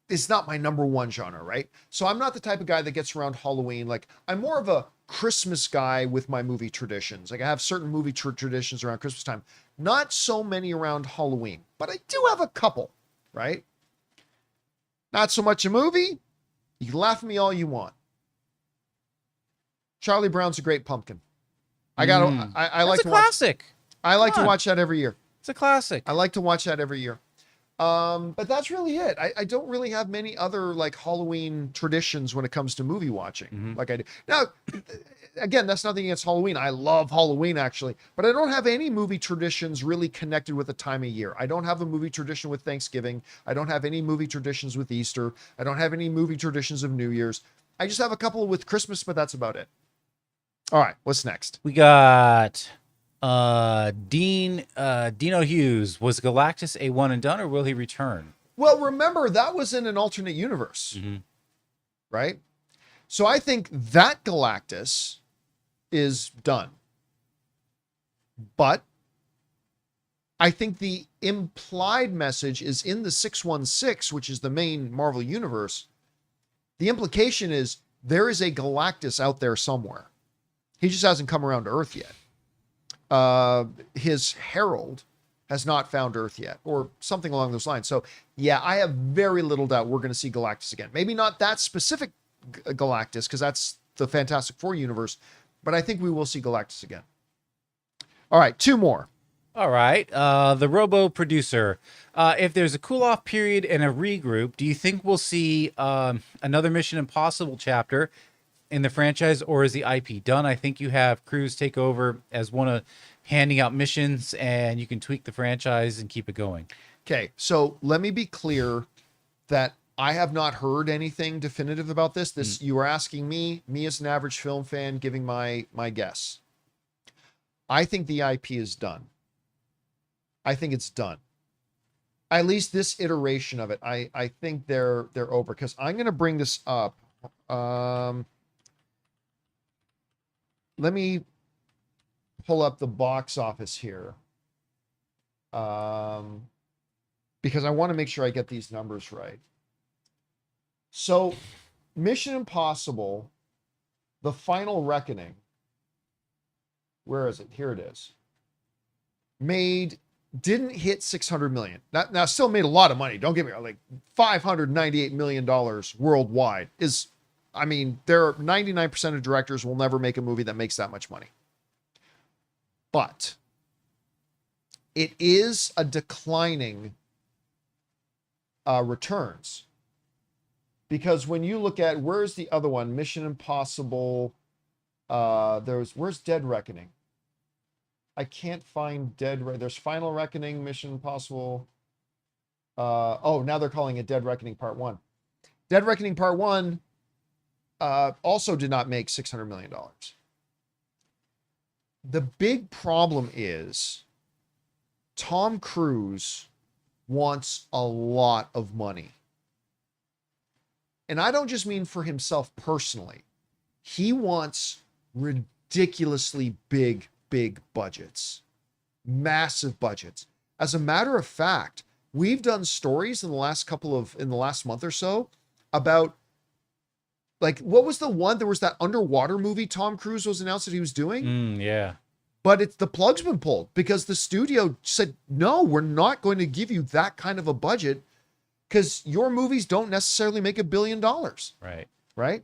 it's not my number one genre, right? So I'm not the type of guy that gets around Halloween. Like, I'm more of a Christmas guy with my movie traditions. Like, I have certain movie traditions around Christmas time. Not so many around Halloween, but I do have a couple, right? Not so much a movie. You can laugh at me all you want. Charlie Brown's a Great Pumpkin. I like to
classic.
I like to watch that every year.
It's a classic.
I like to watch that every year. But that's really it. I don't really have many other like Halloween traditions when it comes to movie watching like I do. Now, again, that's nothing against Halloween. I love Halloween actually, but I don't have any movie traditions really connected with a time of year. I don't have a movie tradition with Thanksgiving. I don't have any movie traditions with Easter. I don't have any movie traditions of New Year's. I just have a couple with Christmas, but that's about it. All right, what's next?
We got Dino Hughes. Was Galactus a one and done, or will he return?
Well, remember, that was in an alternate universe, right? So I think that Galactus is done. But I think the implied message is in the 616, which is the main Marvel universe. The implication is there is a Galactus out there somewhere. He just hasn't come around to Earth yet. His herald has not found Earth yet, or something along those lines. So, yeah, I have very little doubt we're going to see Galactus again. Maybe not that specific Galactus, because that's the Fantastic Four universe, but I think we will see Galactus again. All right, two more.
All right. The Robo Producer. If there's a cool-off period and a regroup, do you think we'll see another Mission Impossible chapter in the franchise, or is the IP done? I think you have Cruise take over as one of handing out missions, and you can tweak the franchise and keep it going.
Okay, so let me be clear that I have not heard anything definitive about this. You were asking me as an average film fan, giving my guess. I think the IP is done. I think it's done. At least this iteration of it. I think they're over, because I'm going to bring this up. Let me pull up the box office here. Because I want to make sure I get these numbers right. So, Mission Impossible, The Final Reckoning, where is it? Here it is. Didn't hit 600 million. Now still made a lot of money. Don't get me wrong. Like $598 million worldwide is, I mean, there are 99% of directors will never make a movie that makes that much money. But it is a declining returns. Because when you look at, where's the other one? Mission Impossible. Where's Dead Reckoning? I can't find there's Final Reckoning, Mission Impossible. Now they're calling it Dead Reckoning Part 1. Dead Reckoning Part 1 also did not make $600 million. The big problem is Tom Cruise wants a lot of money. And I don't just mean for himself personally. He wants ridiculously big budgets, massive budgets. As a matter of fact, we've done stories in the last month or so about, like, what was the one? There was that underwater movie Tom Cruise was announced that he was doing.
Yeah.
But the plug's been pulled because the studio said, no, we're not going to give you that kind of a budget, because your movies don't necessarily make $1 billion. Right?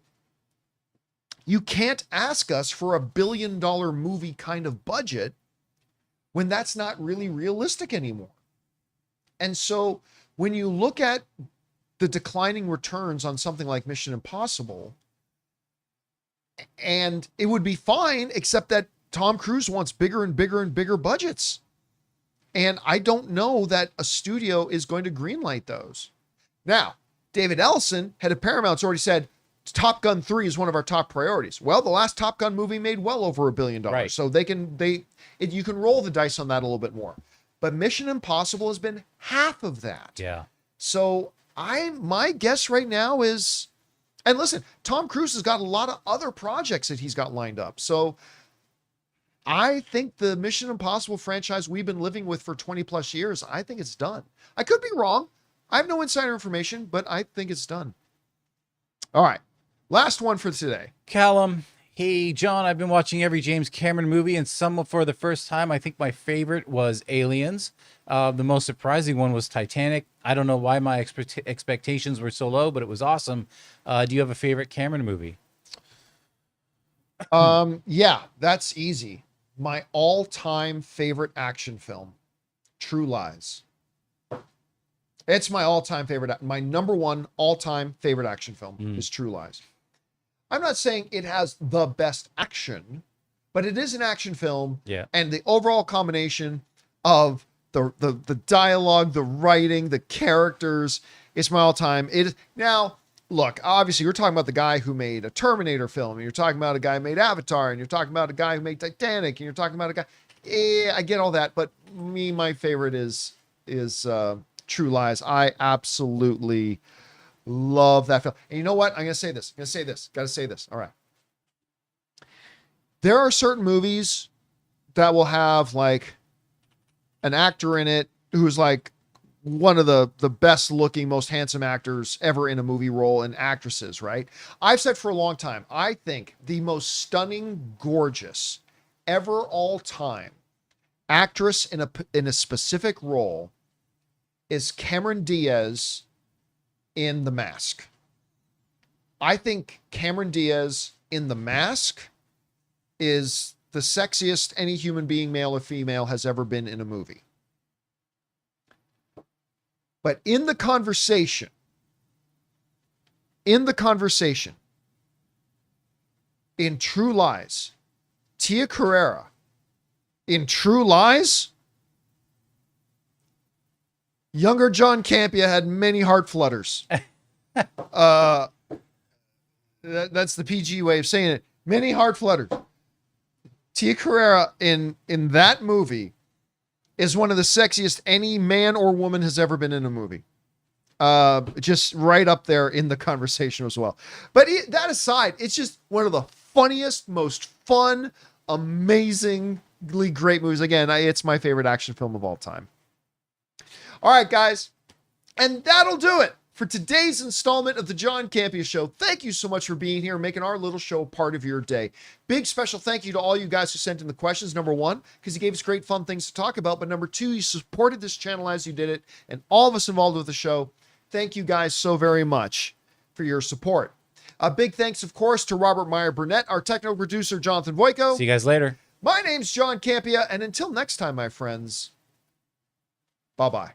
You can't ask us for $1 billion movie kind of budget when that's not really realistic anymore. And so when you look at the declining returns on something like Mission Impossible, and it would be fine, except that Tom Cruise wants bigger and bigger and bigger budgets. And I don't know that a studio is going to greenlight those. Now, David Ellison, head of Paramount's, already said Top Gun 3 is one of our top priorities. Well, the last Top Gun movie made well over $1 billion.
Right.
So you can roll the dice on that a little bit more. But Mission Impossible has been half of that.
Yeah.
So my guess right now is, and listen, Tom Cruise has got a lot of other projects that he's got lined up. So I think the Mission Impossible franchise we've been living with for 20 plus years, I think it's done. I could be wrong. I have no insider information, but I think it's done. All right. Last one for today.
Callum. Hey, John, I've been watching every James Cameron movie, and some for the first time. I think my favorite was Aliens. The most surprising one was Titanic. I don't know why my expectations were so low, but it was awesome. Do you have a favorite Cameron movie?
Yeah, that's easy. My all-time favorite action film, True Lies. It's my all-time favorite. My number one all-time favorite action film is True Lies. I'm not saying it has the best action, but it is an action film.
Yeah.
And the overall combination of the dialogue, the writing, the characters, it's my all-time. It is now. Look, obviously, you're talking about the guy who made a Terminator film, and you're talking about a guy who made Avatar, and you're talking about a guy who made Titanic, and you're talking about a guy. I get all that, but my favorite is True Lies. I absolutely love that film. And you know what? I'm gonna say this. Gotta say this. All right. There are certain movies that will have like an actor in it who's like one of the best looking, most handsome actors ever in a movie role, and actresses, right? I've said for a long time, I think the most stunning, gorgeous, ever all time actress in a specific role is Cameron Diaz in The Mask. I think Cameron Diaz in The Mask is the sexiest any human being, male or female, has ever been in a movie. But in the conversation, in True Lies, Tia Carrere in True Lies, younger John Campea had many heart flutters. That's the PG way of saying it. Many heart flutters. Tia Carrera in that movie is one of the sexiest any man or woman has ever been in a movie. Just right up there in the conversation as well. But that aside, it's just one of the funniest, most fun, amazingly great movies. Again, it's my favorite action film of all time. All right, guys. And that'll do it for today's installment of the John Campea Show. Thank you so much for being here and making our little show part of your day. Big special thank you to all you guys who sent in the questions. Number one, because you gave us great fun things to talk about. But number two, you supported this channel as you did it. And all of us involved with the show, thank you guys so very much for your support. A big thanks, of course, to Robert Meyer Burnett, our technical producer, Jonathan Voico.
See you guys later.
My name's John Campea. And until next time, my friends, bye-bye.